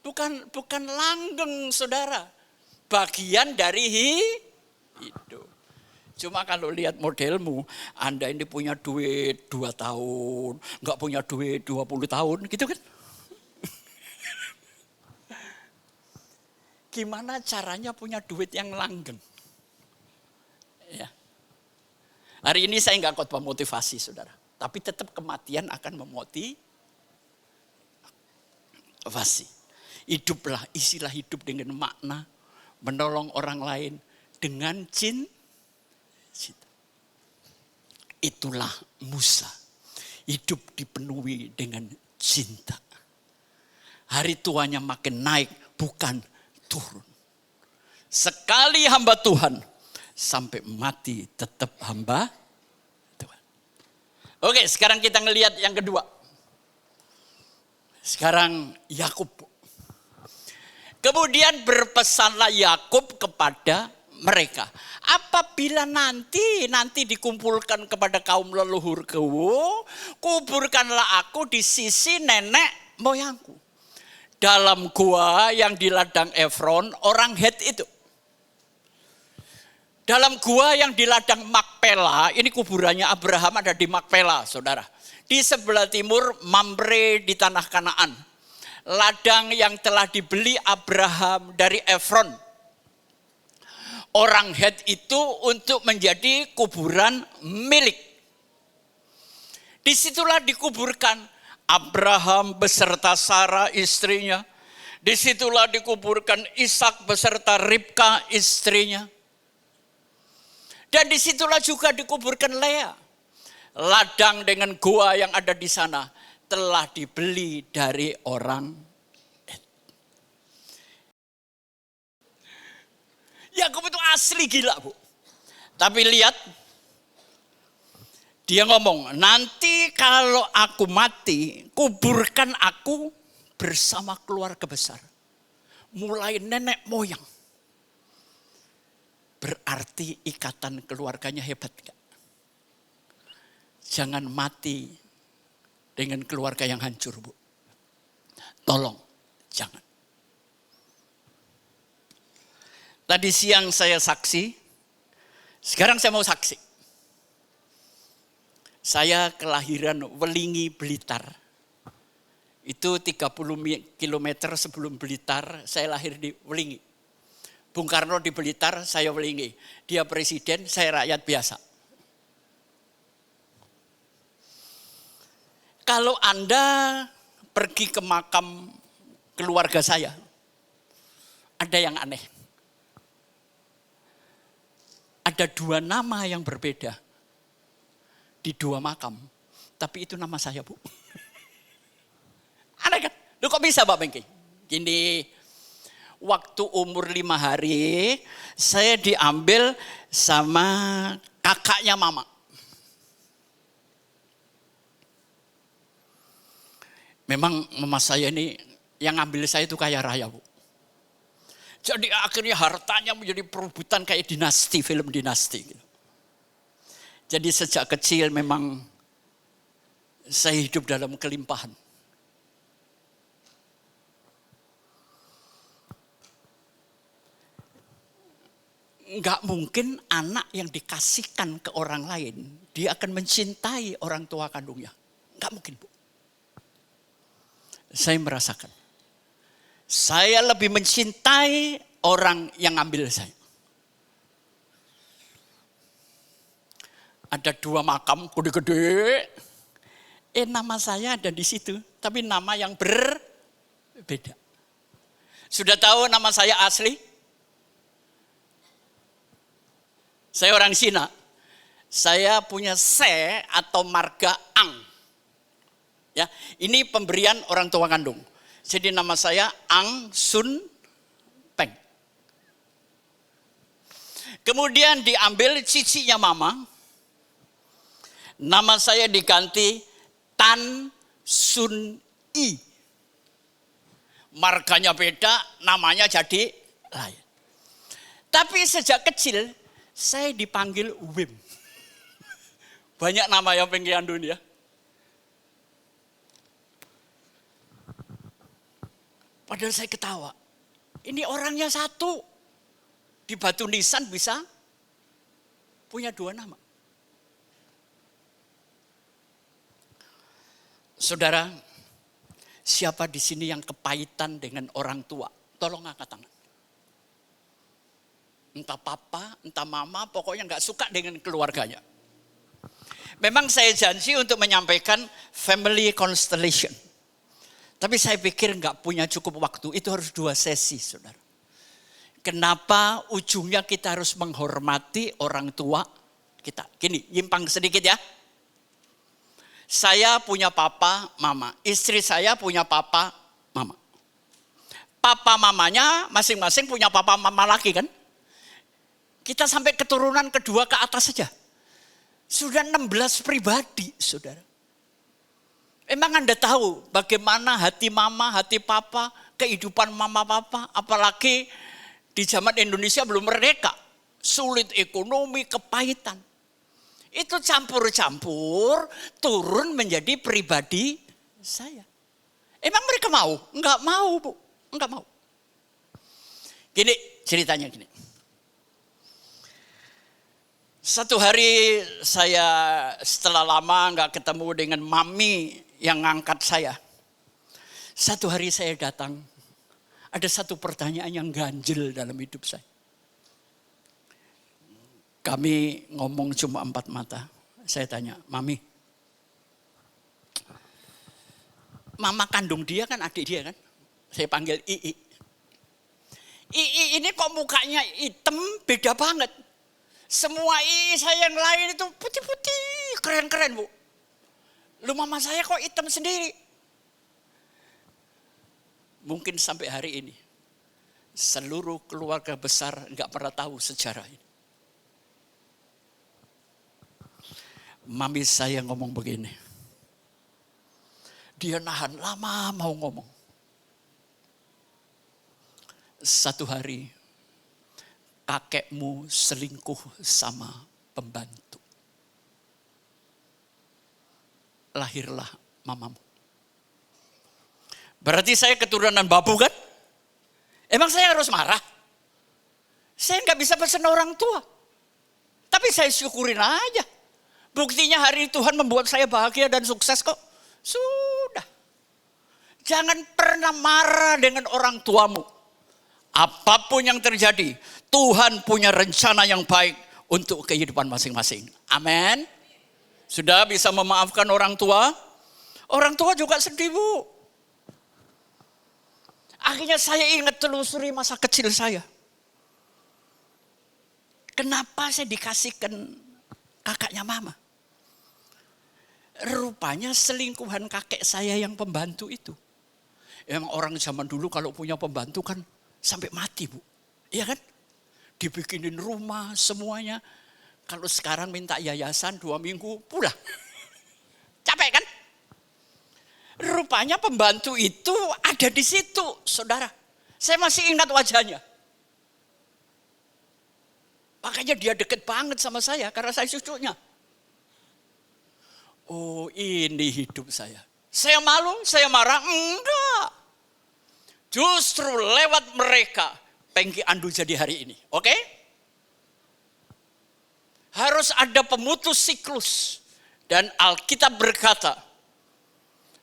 Bukan langgeng, saudara. Bagian dari hidup. Cuma kalau lihat modelmu, Anda ini punya duit 2 tahun, enggak punya duit 20 tahun, gitu kan? Gimana caranya punya duit yang langgeng? Ya. Hari ini saya enggak khotbah motivasi, saudara. Tapi tetap kematian akan memotivasi. Hiduplah, isilah hidup dengan makna, menolong orang lain dengan cinta. Itulah Musa. Hidup dipenuhi dengan cinta. Hari tuanya makin naik, bukan turun. Sekali hamba Tuhan, sampai mati tetap hamba Tuhan. Oke, sekarang kita ngelihat yang kedua. Sekarang Yakub. Kemudian berpesanlah Yakub kepada mereka. Apabila nanti dikumpulkan kepada kaum leluhurku, kuburkanlah aku di sisi nenek moyangku. Dalam gua yang di ladang Efron, orang Het itu. Dalam gua yang di ladang Makpela, Makpela, ini kuburannya Abraham ada di Makpela, saudara. Di sebelah timur Mamre di tanah Kanaan. Ladang yang telah dibeli Abraham dari Efron, orang Het itu, untuk menjadi kuburan milik. Disitulah dikuburkan Abraham beserta Sarah istrinya. Disitulah dikuburkan Ishak beserta Ribka istrinya. Dan disitulah juga dikuburkan Lea. Ladang dengan gua yang ada di sana telah dibeli dari orang Het. Yakub itu asli gila, Bu. Tapi lihat, dia ngomong, nanti kalau aku mati, kuburkan aku bersama keluarga besar. Mulai nenek moyang. Berarti ikatan keluarganya hebat gak? Jangan mati dengan keluarga yang hancur, Bu. Tolong, jangan. Tadi siang saya saksi, sekarang saya mau saksi. Saya kelahiran Welingi, Blitar. Itu 30 km sebelum Blitar, saya lahir di Welingi. Bung Karno di Blitar, saya Welingi. Dia presiden, saya rakyat biasa. Kalau Anda pergi ke makam keluarga saya, ada yang aneh. Ada 2 nama yang berbeda di 2 makam. Tapi itu nama saya, Bu. Aneh kan? Loh, kok bisa, Pak Bengki? Gini, waktu umur 5 hari, saya diambil sama kakaknya mama. Memang mama saya ini, yang ngambil saya itu kaya raya, Bu. Jadi akhirnya hartanya menjadi perebutan kayak dinasti, film dinasti. Jadi sejak kecil memang saya hidup dalam kelimpahan. Enggak mungkin anak yang dikasihkan ke orang lain, dia akan mencintai orang tua kandungnya. Enggak mungkin, Bu. Saya merasakan. Saya lebih mencintai orang yang ngambil saya. Ada 2 makam gede-gede. Nama saya ada di situ, tapi nama yang berbeda. Sudah tahu nama saya asli? Saya orang Cina. Saya punya se atau marga Ang. Ya, ini pemberian orang tua kandung. Jadi nama saya Ang Sun Peng. Kemudian diambil cicinya mama. Nama saya diganti Tan Sun I. Marganya beda, namanya jadi lain. Tapi sejak kecil saya dipanggil Wim. Banyak nama yang pengen dunia. Padahal saya ketawa. Ini orangnya satu. Di batu nisan bisa punya 2 nama. Saudara, siapa di sini yang kepahitan dengan orang tua? Tolong angkat tangan. Entah papa, entah mama, pokoknya nggak suka dengan keluarganya. Memang saya janji untuk menyampaikan family constellation. Tapi saya pikir nggak punya cukup waktu, itu harus 2 sesi, saudara. Kenapa ujungnya kita harus menghormati orang tua kita? Gini, nyimpang sedikit ya. Saya punya papa, mama. Istri saya punya papa, mama. Papa mamanya masing-masing punya papa mama lagi kan? Kita sampai keturunan kedua ke atas saja. Sudah 16 pribadi, saudara. Emang Anda tahu bagaimana hati mama, hati papa, kehidupan mama papa, apalagi di zaman Indonesia belum merdeka. Sulit ekonomi, kepahitan. Itu campur-campur turun menjadi pribadi saya. Emang mereka mau? Enggak mau, Bu. Enggak mau. Gini ceritanya gini. Satu hari saya setelah lama nggak ketemu dengan mami yang ngangkat saya. Satu hari saya datang, ada satu pertanyaan yang ganjil dalam hidup saya. Kami ngomong cuma 4 mata. Saya tanya, Mami, mama kandung dia kan adik dia kan? Saya panggil Ii. Ii ini kok mukanya hitam beda banget. Semua Ii saya yang lain itu putih-putih, keren-keren Bu. Lu mama saya kok hitam sendiri. Mungkin sampai hari ini seluruh keluarga besar nggak pernah tahu sejarah ini. Mami saya ngomong begini. Dia nahan lama mau ngomong. Satu hari kakekmu selingkuh sama pembantu. Lahirlah mamamu. Berarti saya keturunan babu kan? Emang saya harus marah? Saya nggak bisa pesan orang tua. Tapi saya syukurin aja. Buktinya hari ini Tuhan membuat saya bahagia dan sukses kok. Sudah. Jangan pernah marah dengan orang tuamu. Apapun yang terjadi, Tuhan punya rencana yang baik untuk kehidupan masing-masing. Amin. Sudah bisa memaafkan orang tua? Orang tua juga sedih Bu. Akhirnya saya ingat telusuri masa kecil saya. Kenapa saya dikasihkan kakaknya mama? Rupanya selingkuhan kakek saya yang pembantu itu. Emang orang zaman dulu kalau punya pembantu kan sampai mati Bu. Iya kan? Dibikinin rumah semuanya. Kalau sekarang minta yayasan 2 minggu pulang. Capek kan? Rupanya pembantu itu ada di situ, saudara. Saya masih ingat wajahnya. Makanya dia deket banget sama saya karena saya cucunya. Oh, ini hidup saya. Saya malu, saya marah? Enggak. Justru lewat mereka Pengki Andu jadi hari ini. Oke? Harus ada pemutus siklus. Dan Alkitab berkata,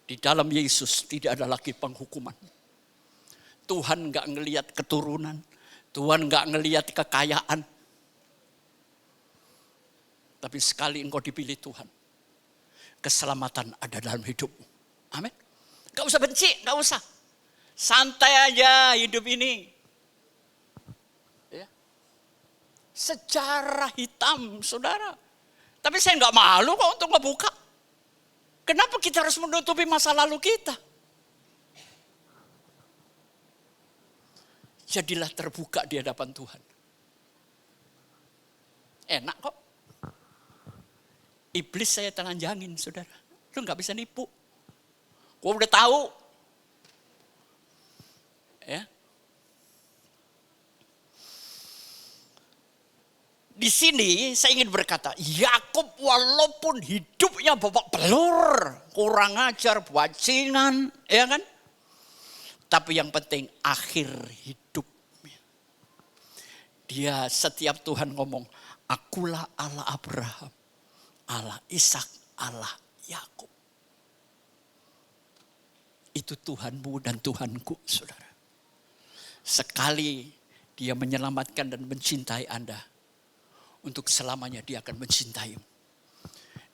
di dalam Yesus tidak ada lagi penghukuman. Tuhan gak ngelihat keturunan. Tuhan gak ngelihat kekayaan. Tapi sekali engkau dipilih Tuhan, keselamatan ada dalam hidupmu. Amin. Gak usah benci, gak usah. Santai aja hidup ini. Ya. Sejarah hitam, saudara. Tapi saya gak malu kok untuk ngebuka. Kenapa kita harus menutupi masa lalu kita? Jadilah terbuka di hadapan Tuhan. Enak kok. Iblis saya telanjangin, saudara. Lu gak bisa nipu. Gua udah tahu. Ya. Di sini saya ingin berkata, Yakub walaupun hidupnya babak belur, kurang ajar, bajingan, ya kan? Tapi yang penting akhir hidupnya. Dia setiap Tuhan ngomong, akulah Allah Abraham, Allah Ishak, Allah Yakub. Itu Tuhanmu dan Tuhanku, saudara. Sekali dia menyelamatkan dan mencintai Anda, untuk selamanya dia akan mencintaimu.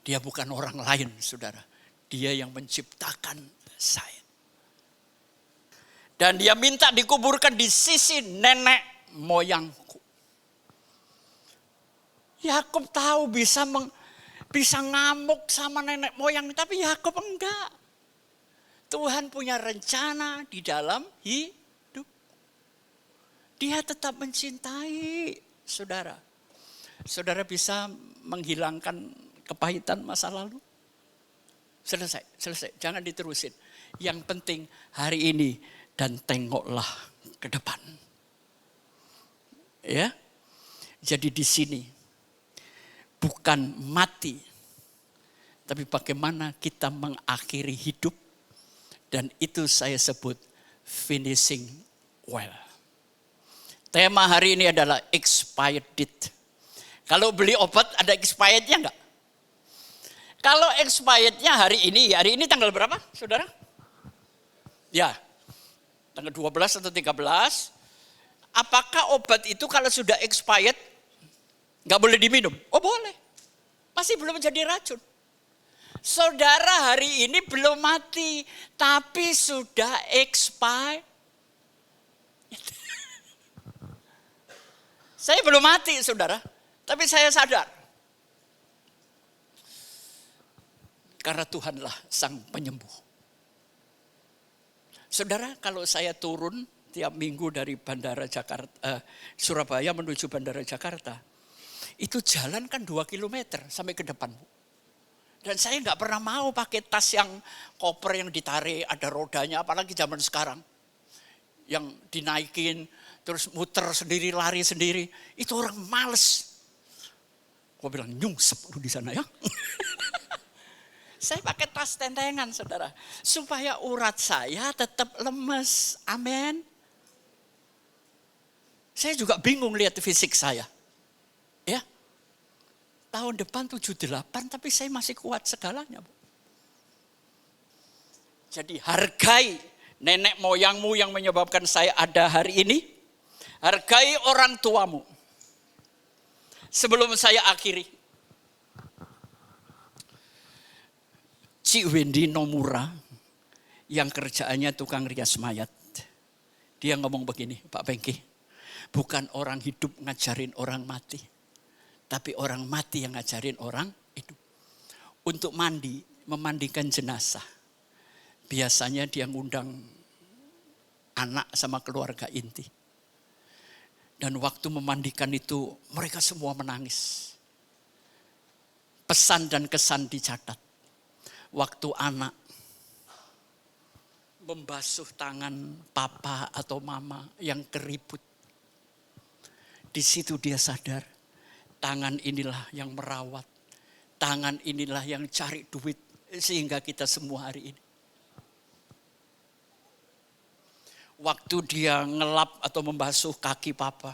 Dia bukan orang lain, saudara. Dia yang menciptakan saya. Dan dia minta dikuburkan di sisi nenek moyangku. Yakub tahu bisa ngamuk sama nenek moyang, tapi Yakub enggak. Tuhan punya rencana di dalam hidup. Dia tetap mencintai, saudara. Saudara bisa menghilangkan kepahitan masa lalu? Selesai. Jangan diterusin. Yang penting hari ini dan tengoklah ke depan. Ya. Jadi di sini bukan mati, tapi bagaimana kita mengakhiri hidup, dan itu saya sebut finishing well. Tema hari ini adalah expired deed. Kalau beli obat ada expirednya enggak? Kalau expirednya hari ini tanggal berapa, saudara? Ya, tanggal 12 atau 13. Apakah obat itu kalau sudah expired nggak boleh diminum? Oh boleh, masih belum jadi racun. Saudara hari ini belum mati, tapi sudah expired. Saya belum mati, saudara, tapi saya sadar. Karena Tuhanlah sang penyembuh. Saudara, kalau saya turun tiap minggu dari bandara Surabaya menuju bandara Jakarta, itu jalan kan 2 kilometer sampai ke depan. Dan saya nggak pernah mau pakai tas yang koper yang ditarik, ada rodanya, apalagi zaman sekarang. Yang dinaikin, terus muter sendiri, lari sendiri. Itu orang males. Gua bilang, nyungsep lu di sana ya. Saya pakai tas tentengan, saudara. Supaya urat saya tetap lemes. Amin. Saya juga bingung lihat fisik saya. Ya. Tahun depan 78, tapi saya masih kuat segalanya. Bu. Jadi hargai nenek moyangmu yang menyebabkan saya ada hari ini. Hargai orang tuamu. Sebelum saya akhiri. Cik Wendy Nomura yang kerjaannya tukang rias mayat. Dia ngomong begini, Pak Bengki. Bukan orang hidup ngajarin orang mati. Tapi orang mati yang ngajarin orang hidup. Untuk mandi, memandikan jenazah. Biasanya dia ngundang anak sama keluarga inti. Dan waktu memandikan itu mereka semua menangis. Pesan dan kesan dicatat. Waktu anak membasuh tangan papa atau mama yang keriput. Di situ dia sadar, tangan inilah yang merawat. Tangan inilah yang cari duit sehingga kita semua hari ini. Waktu dia ngelap atau membasuh kaki papa,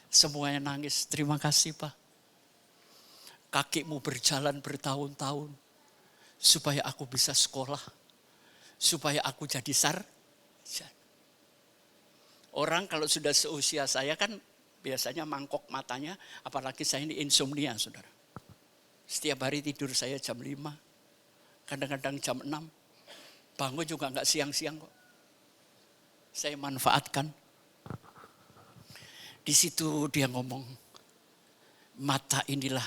semuanya nangis. Terima kasih Pak. Kakimu berjalan bertahun-tahun. Supaya aku bisa sekolah. Supaya aku jadi sarjana. Orang kalau sudah seusia saya kan biasanya mangkok matanya. Apalagi saya ini insomnia, saudara. Setiap hari tidur saya jam 5. Kadang-kadang jam 6. Bangun juga enggak siang-siang kok. Saya manfaatkan. Di situ dia ngomong. Mata inilah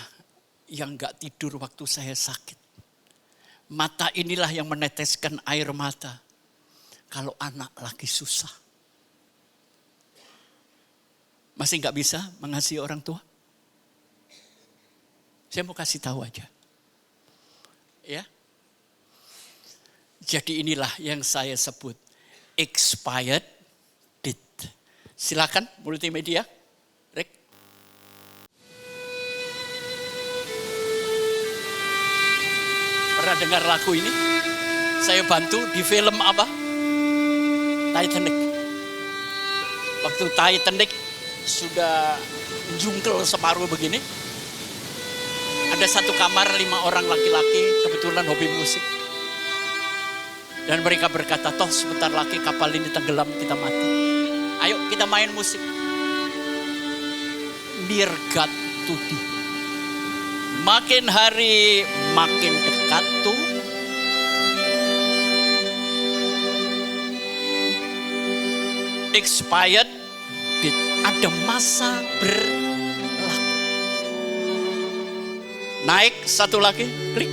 yang enggak tidur waktu saya sakit. Mata inilah yang meneteskan air mata kalau anak lagi susah. Masih nggak bisa mengasihi orang tua? Saya mau kasih tahu aja. Ya. Jadi inilah yang saya sebut expired date. Silakan multimedia. Rek. Pernah dengar lagu ini? Saya bantu di film apa? Titanic. Waktu Titanic sudah jungkel separuh begini. Ada satu kamar 5 orang laki-laki, kebetulan hobi musik. Dan mereka berkata, toh sebentar lagi kapal ini tenggelam, kita mati. Ayo kita main musik. Near God to thee. Makin hari makin dekat tuh. Expired date. Ada masa berlaku. Naik satu lagi, klik.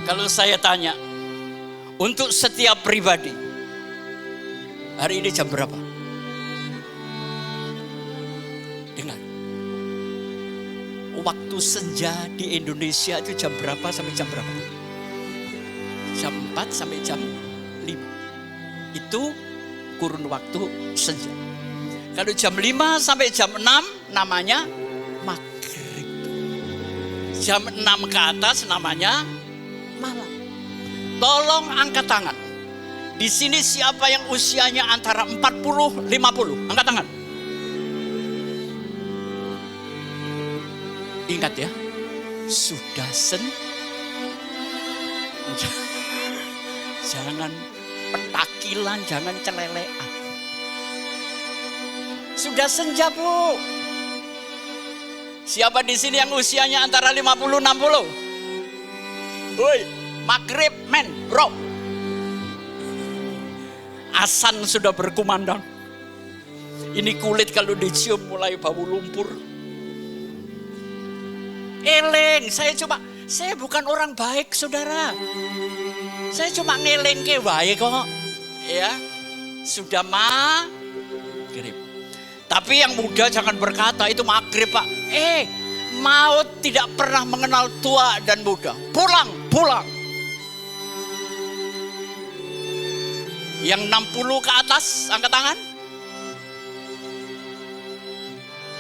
Kalau saya tanya, untuk setiap pribadi, hari ini jam berapa? Dengar. Waktu senja di Indonesia itu jam berapa sampai jam berapa? Jam 4 sampai jam 5. Itu kurun waktu senja. Kalau jam 5 sampai jam 6 namanya maghrib. Jam 6 ke atas namanya malam. Tolong angkat tangan. Di sini siapa yang usianya antara 40, 50? Angkat tangan. Ingat ya, sudah jangan petakilan, jangan celelean. Sudah senja, Bu. Siapa di sini yang usianya antara 50, 60? Woi, maghrib men, bro. Azan sudah berkumandang. Ini kulit kalau dicium mulai bau lumpur. Eleng, saya bukan orang baik, saudara. Saya cuma ngeleng ke wae kok. Ya, sudah maghrib. Tapi yang muda jangan berkata itu maghrib, Pak. Maut tidak pernah mengenal tua dan muda. Pulang. Yang 60 ke atas, angkat tangan.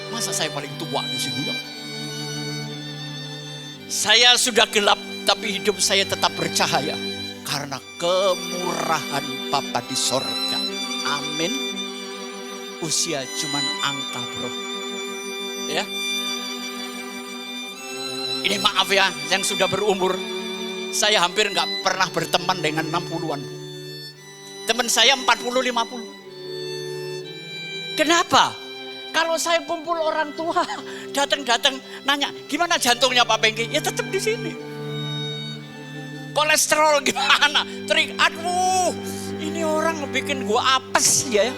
Masa saya paling tua di sini ya? Saya sudah gelap, tapi hidup saya tetap bercahaya. Karena kemurahan Bapa di sorga. Amin. Usia cuman angka, bro. Ya. Ini maaf ya, yang sudah berumur. Saya hampir gak pernah berteman dengan 60-an. Teman saya 40-50. Kenapa? Kalau saya kumpul orang tua, datang nanya, gimana jantungnya Pak Bengki? Ya tetap di sini. Kolesterol gimana? Aduh, ini orang bikin gua apes ya.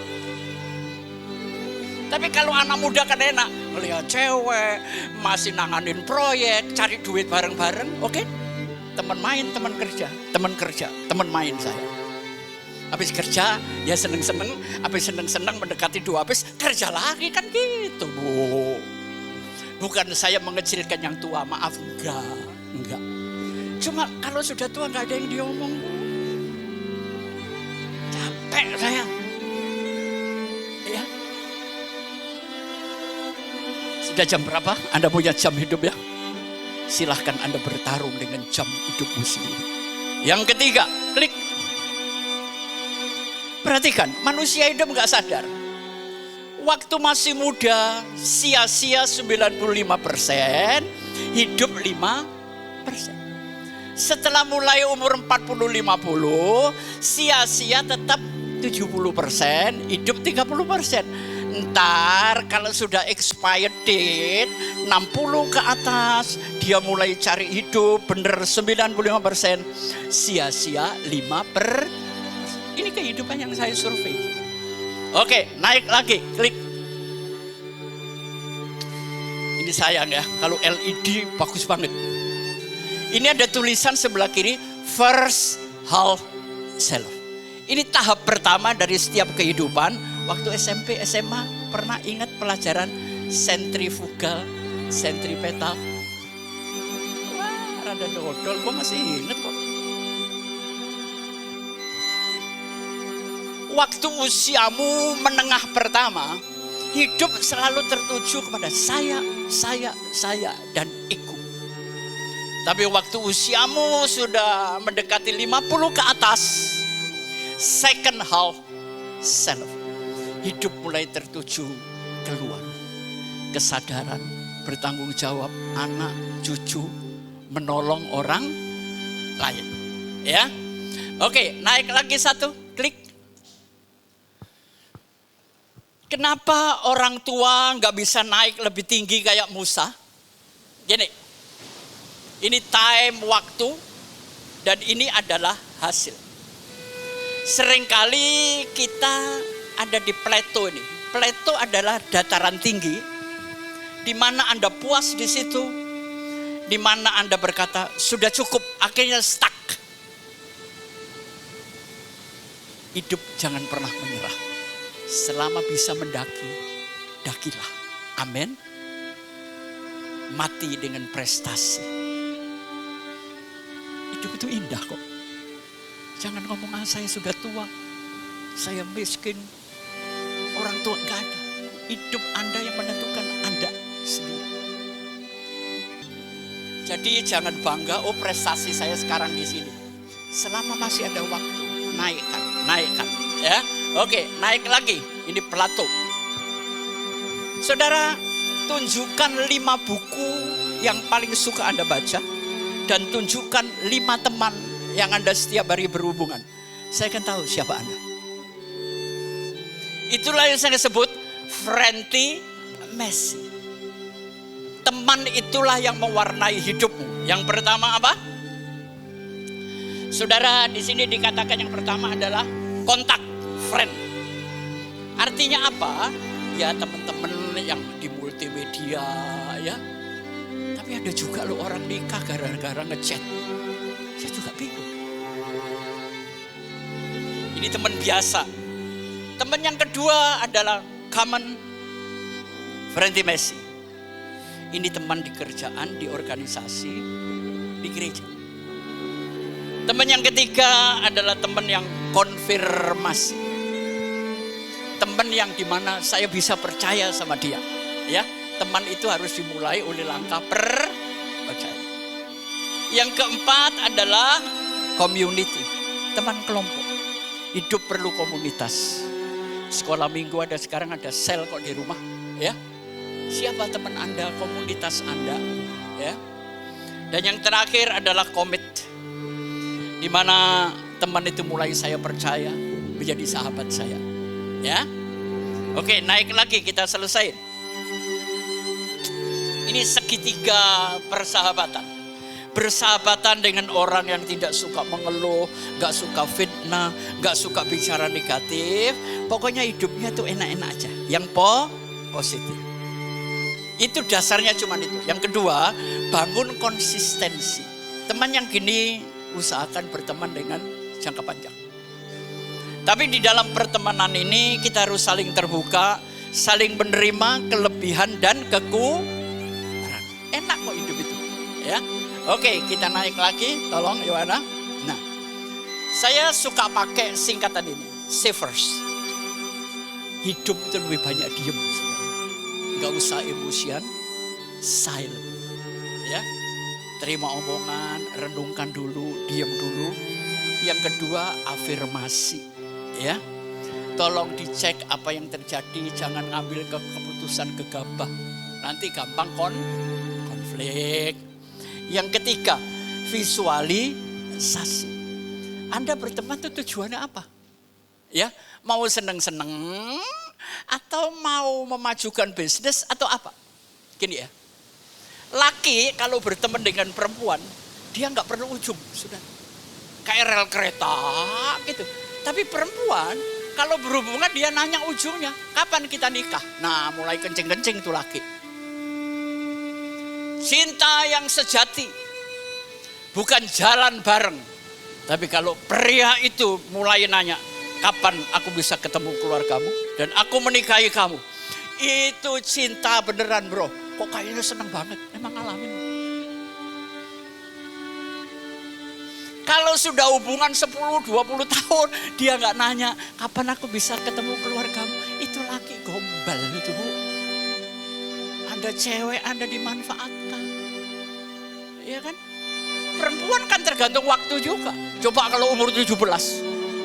Tapi kalau anak muda kan enak, melihat cewek, masih nanganin proyek, cari duit bareng-bareng, oke? Teman main, teman kerja, teman main saya. Habis kerja, ya seneng-seneng, habis seneng-seneng mendekati dua, habis kerja lagi kan gitu, Bu. Bukan saya mengecilkan yang tua, maaf, enggak. Cuma kalau sudah tua enggak ada yang diomong. Capek saya. Ya. Sudah jam berapa? Anda punya jam hidup ya? Silahkan Anda bertarung dengan jam hidupmu sendiri. Yang ketiga, klik. Perhatikan, manusia hidup gak sadar. Waktu masih muda, sia-sia 95%, hidup 5%. Setelah mulai umur 40-50, sia-sia tetap 70%, hidup 30%. Ntar kalau sudah expired date, 60 ke atas, dia mulai cari hidup, bener 95%, sia-sia 5%. Ini kehidupan yang saya survei. Oke, naik lagi, klik. Ini sayang ya, kalau LED bagus banget. Ini ada tulisan sebelah kiri, first half self. Ini tahap pertama dari setiap kehidupan. Waktu SMP, SMA, pernah ingat pelajaran sentrifugal, sentripetal? Wah, rada dodol, gue masih ingat kok. Waktu usiamu menengah pertama, hidup selalu tertuju kepada saya, dan ego. Tapi waktu usiamu sudah mendekati 50 ke atas, second half self. Hidup mulai tertuju keluar. Kesadaran, bertanggung jawab, anak, cucu, menolong orang lain. Ya, oke, naik lagi satu, klik. Kenapa orang tua nggak bisa naik lebih tinggi kayak Musa? Gini, ini time, waktu, dan ini adalah hasil. Seringkali kita ada di plateau ini. Plateau adalah dataran tinggi, di mana Anda puas di situ, di mana Anda berkata sudah cukup, akhirnya stuck. Hidup jangan pernah menyerah. Selama bisa mendaki, dakilah. Amin. Mati dengan prestasi. Hidup itu indah kok. Jangan ngomong, saya sudah tua, saya miskin, orang tua gak ada. Hidup Anda yang menentukan Anda sendiri. Jadi jangan bangga, prestasi saya sekarang di sini. Selama masih ada waktu, naikkan. naikkan. Ya, oke, naik lagi. Ini Plato. Saudara, tunjukkan 5 buku yang paling suka Anda baca. Dan tunjukkan 5 teman yang Anda setiap hari berhubungan. Saya akan tahu siapa Anda. Itulah yang saya sebut friendly Messi. Teman itulah yang mewarnai hidupmu. Yang pertama apa? Saudara, di sini dikatakan yang pertama adalah kontak, friend. Artinya apa? Ya teman-teman yang di multimedia ya. Tapi ada juga loh orang nikah gara-gara ngechat. Saya juga bingung. Ini teman biasa. Teman yang kedua adalah common friendly Messi. Ini teman di kerjaan, di organisasi, di gereja. Teman yang ketiga adalah teman yang konfirmasi. Teman yang dimana saya bisa percaya sama dia. Ya, teman itu harus dimulai oleh langkah percaya. Yang keempat adalah community, teman kelompok. Hidup perlu komunitas. Sekolah minggu ada, sekarang ada sel kok di rumah. Ya, siapa teman Anda, komunitas Anda. Ya. Dan yang terakhir adalah komit, di mana teman itu mulai saya percaya menjadi sahabat saya. Ya, oke, naik lagi, kita selesai. Ini segitiga persahabatan. Bersahabatan dengan orang yang tidak suka mengeluh, gak suka fitnah, gak suka bicara negatif. Pokoknya hidupnya tuh enak-enak aja. Yang positif. Itu dasarnya cuma itu. Yang kedua, bangun konsistensi. Teman yang gini usahakan berteman dengan jangka panjang. Tapi di dalam pertemanan ini kita harus saling terbuka, saling menerima kelebihan dan kekurangan. Enak kok hidup itu, ya. Oke, kita naik lagi, tolong Yohana. Nah, saya suka pakai singkatan ini, savers. Hidup itu lebih banyak diem, nggak usah emosian, silent, ya. Terima omongan, renungkan dulu, diem dulu. Yang kedua, afirmasi, ya. Tolong dicek apa yang terjadi, jangan ngambil keputusan gegabah. Nanti gampang konflik. Yang ketiga, visualisasi. Anda berteman itu tujuannya apa? Ya, mau seneng-seneng atau mau memajukan bisnis atau apa? Gini ya. Laki kalau berteman dengan perempuan, dia nggak perlu ujung, sudah. Kayak rel kereta gitu. Tapi perempuan kalau berhubungan dia nanya ujungnya, kapan kita nikah? Nah, mulai kencing-kencing tuh laki. Cinta yang sejati bukan jalan bareng. Tapi kalau pria itu mulai nanya, kapan aku bisa ketemu keluargamu dan aku menikahi kamu. Itu cinta beneran, bro. Kok kayaknya seneng banget, emang ngalamin. Kalau sudah hubungan 10-20 tahun, dia gak nanya, kapan aku bisa ketemu keluargamu. Itu laki gombal itu, Bu. Anda cewek, Anda dimanfaatkan. Iya kan? Perempuan kan tergantung waktu juga. Coba kalau umur 17,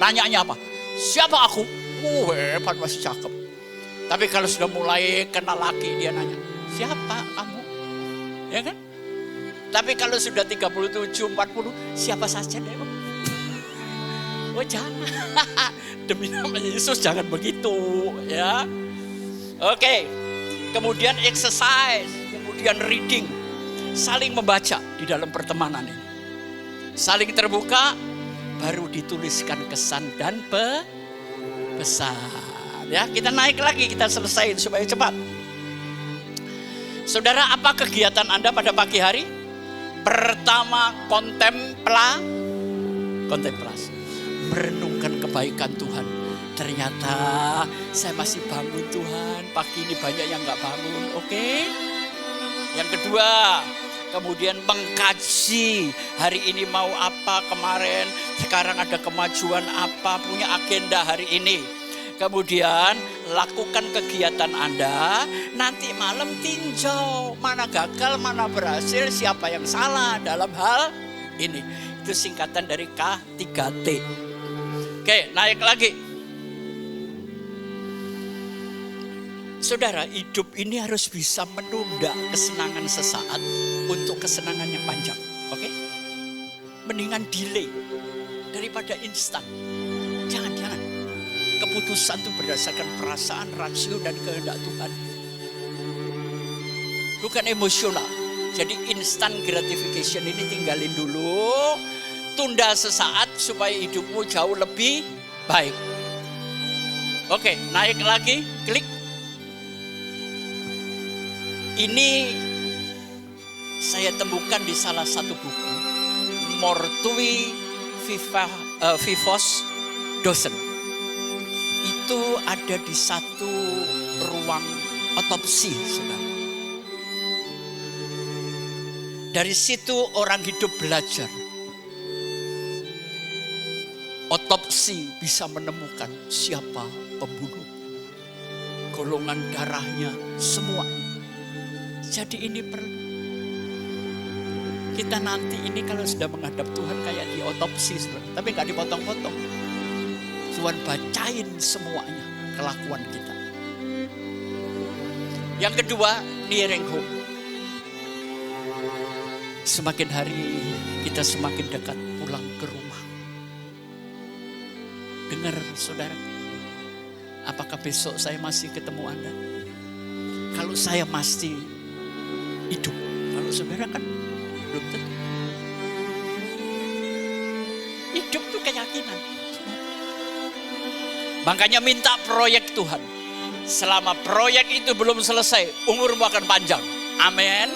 nanyanya apa? Siapa aku? Hebat, masih cakep. Tapi kalau sudah mulai kenal laki, dia nanya, siapa kamu? Ya kan? Tapi kalau sudah 37, 40, siapa saja deh. Oh jangan. Demi nama Yesus jangan begitu. Ya. Oke. Kemudian exercise. Kemudian reading. Saling membaca di dalam pertemanan ini. Saling terbuka. Baru dituliskan kesan dan pesan. Ya, kita naik lagi, kita selesaiin supaya cepat. Saudara, apa kegiatan Anda pada pagi hari? Pertama, kontemplasi. Merenungkan kebaikan Tuhan. Ternyata saya masih bangun Tuhan. Pagi ini banyak yang gak bangun, oke? Yang kedua, kemudian mengkaji. Hari ini mau apa, kemarin, sekarang ada kemajuan apa, punya agenda hari ini. Kemudian lakukan kegiatan Anda, nanti malam tinjau mana gagal, mana berhasil, siapa yang salah dalam hal ini. Itu singkatan dari K3T. Oke, naik lagi. Saudara, hidup ini harus bisa menunda kesenangan sesaat untuk kesenangan yang panjang. Oke? Mendingan delay daripada instan. Jangan. Keputusan itu berdasarkan perasaan, rasio, dan kehendak Tuhan. Bukan emosional. Jadi instant gratification ini tinggalin dulu. Tunda sesaat supaya hidupmu jauh lebih baik. Oke, naik lagi, klik. Ini saya temukan di salah satu buku, Mortui Vivos Docent. Itu ada di satu ruang otopsi, saudara. Dari situ orang hidup belajar. Otopsi bisa menemukan siapa pembunuh, golongan darahnya, semua. Jadi ini perlu. Kita nanti ini kalau sudah menghadap Tuhan kayak di otopsi, tapi gak dipotong-potong. Tuhan bacain semuanya kelakuan kita. Yang kedua, nearing home. Semakin hari kita semakin dekat pulang ke rumah. Dengar saudara, apakah besok saya masih ketemu Anda? Kalau saya masih hidup, kalau saudara kan belum tentu. Hidup itu keyakinan. Makanya minta proyek Tuhan. Selama proyek itu belum selesai, umurmu akan panjang. Amin.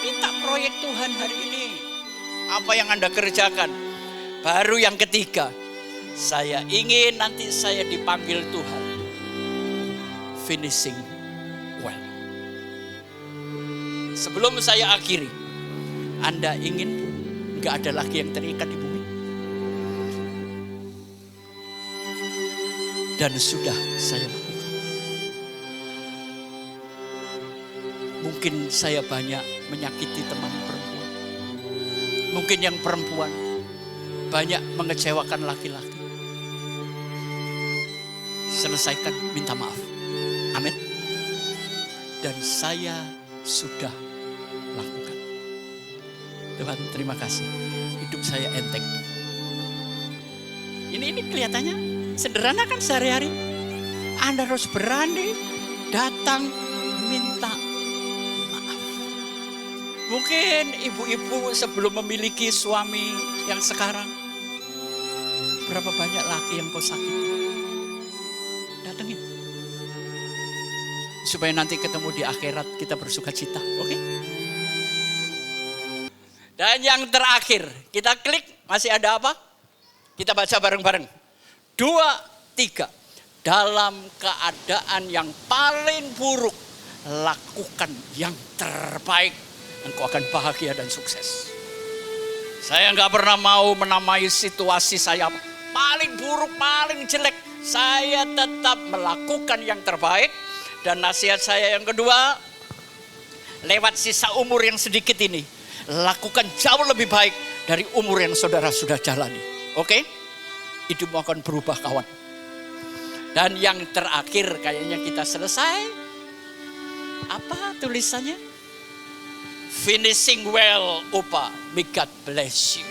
Minta proyek Tuhan hari ini. Apa yang Anda kerjakan? Baru yang ketiga, saya ingin nanti saya dipanggil Tuhan. Finishing well. Sebelum saya akhiri, Anda ingin gak ada lagi yang terikat di bumi? Dan sudah saya lakukan. Mungkin saya banyak menyakiti teman perempuan. Mungkin yang perempuan banyak mengecewakan laki-laki. Selesaikan, minta maaf. Amin. Dan saya sudah lakukan. Tuhan, terima kasih. Hidup saya enteng. Ini kelihatannya sederhana kan sehari-hari. Anda harus berani datang minta maaf. Mungkin ibu-ibu sebelum memiliki suami yang sekarang, berapa banyak laki yang kau sakiti? Datengin. Supaya nanti ketemu di akhirat kita bersuka cita. Oke? Dan yang terakhir, kita klik, masih ada apa? Kita baca bareng-bareng. 2, 3. Dalam keadaan yang paling buruk, lakukan yang terbaik. Engkau akan bahagia dan sukses. Saya nggak pernah mau menamai situasi saya paling buruk, paling jelek. Saya tetap melakukan yang terbaik. Dan nasihat saya yang kedua, lewat sisa umur yang sedikit ini, lakukan jauh lebih baik dari umur yang saudara sudah jalani. Oke? Hidupmu akan berubah, kawan. Dan yang terakhir kayaknya kita selesai. Apa tulisannya? Finishing well, Opa. May God bless you.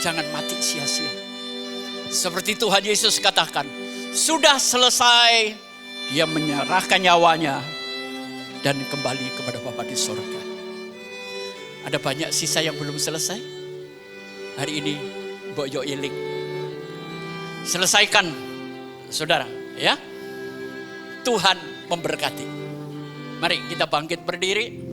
Jangan mati sia-sia. Seperti Tuhan Yesus katakan, sudah selesai. Dia menyerahkan nyawanya dan kembali kepada Bapa di surga. Ada banyak sisa yang belum selesai. Hari ini Boyo Ilik. Selesaikan, saudara, ya. Tuhan memberkati. Mari kita bangkit berdiri.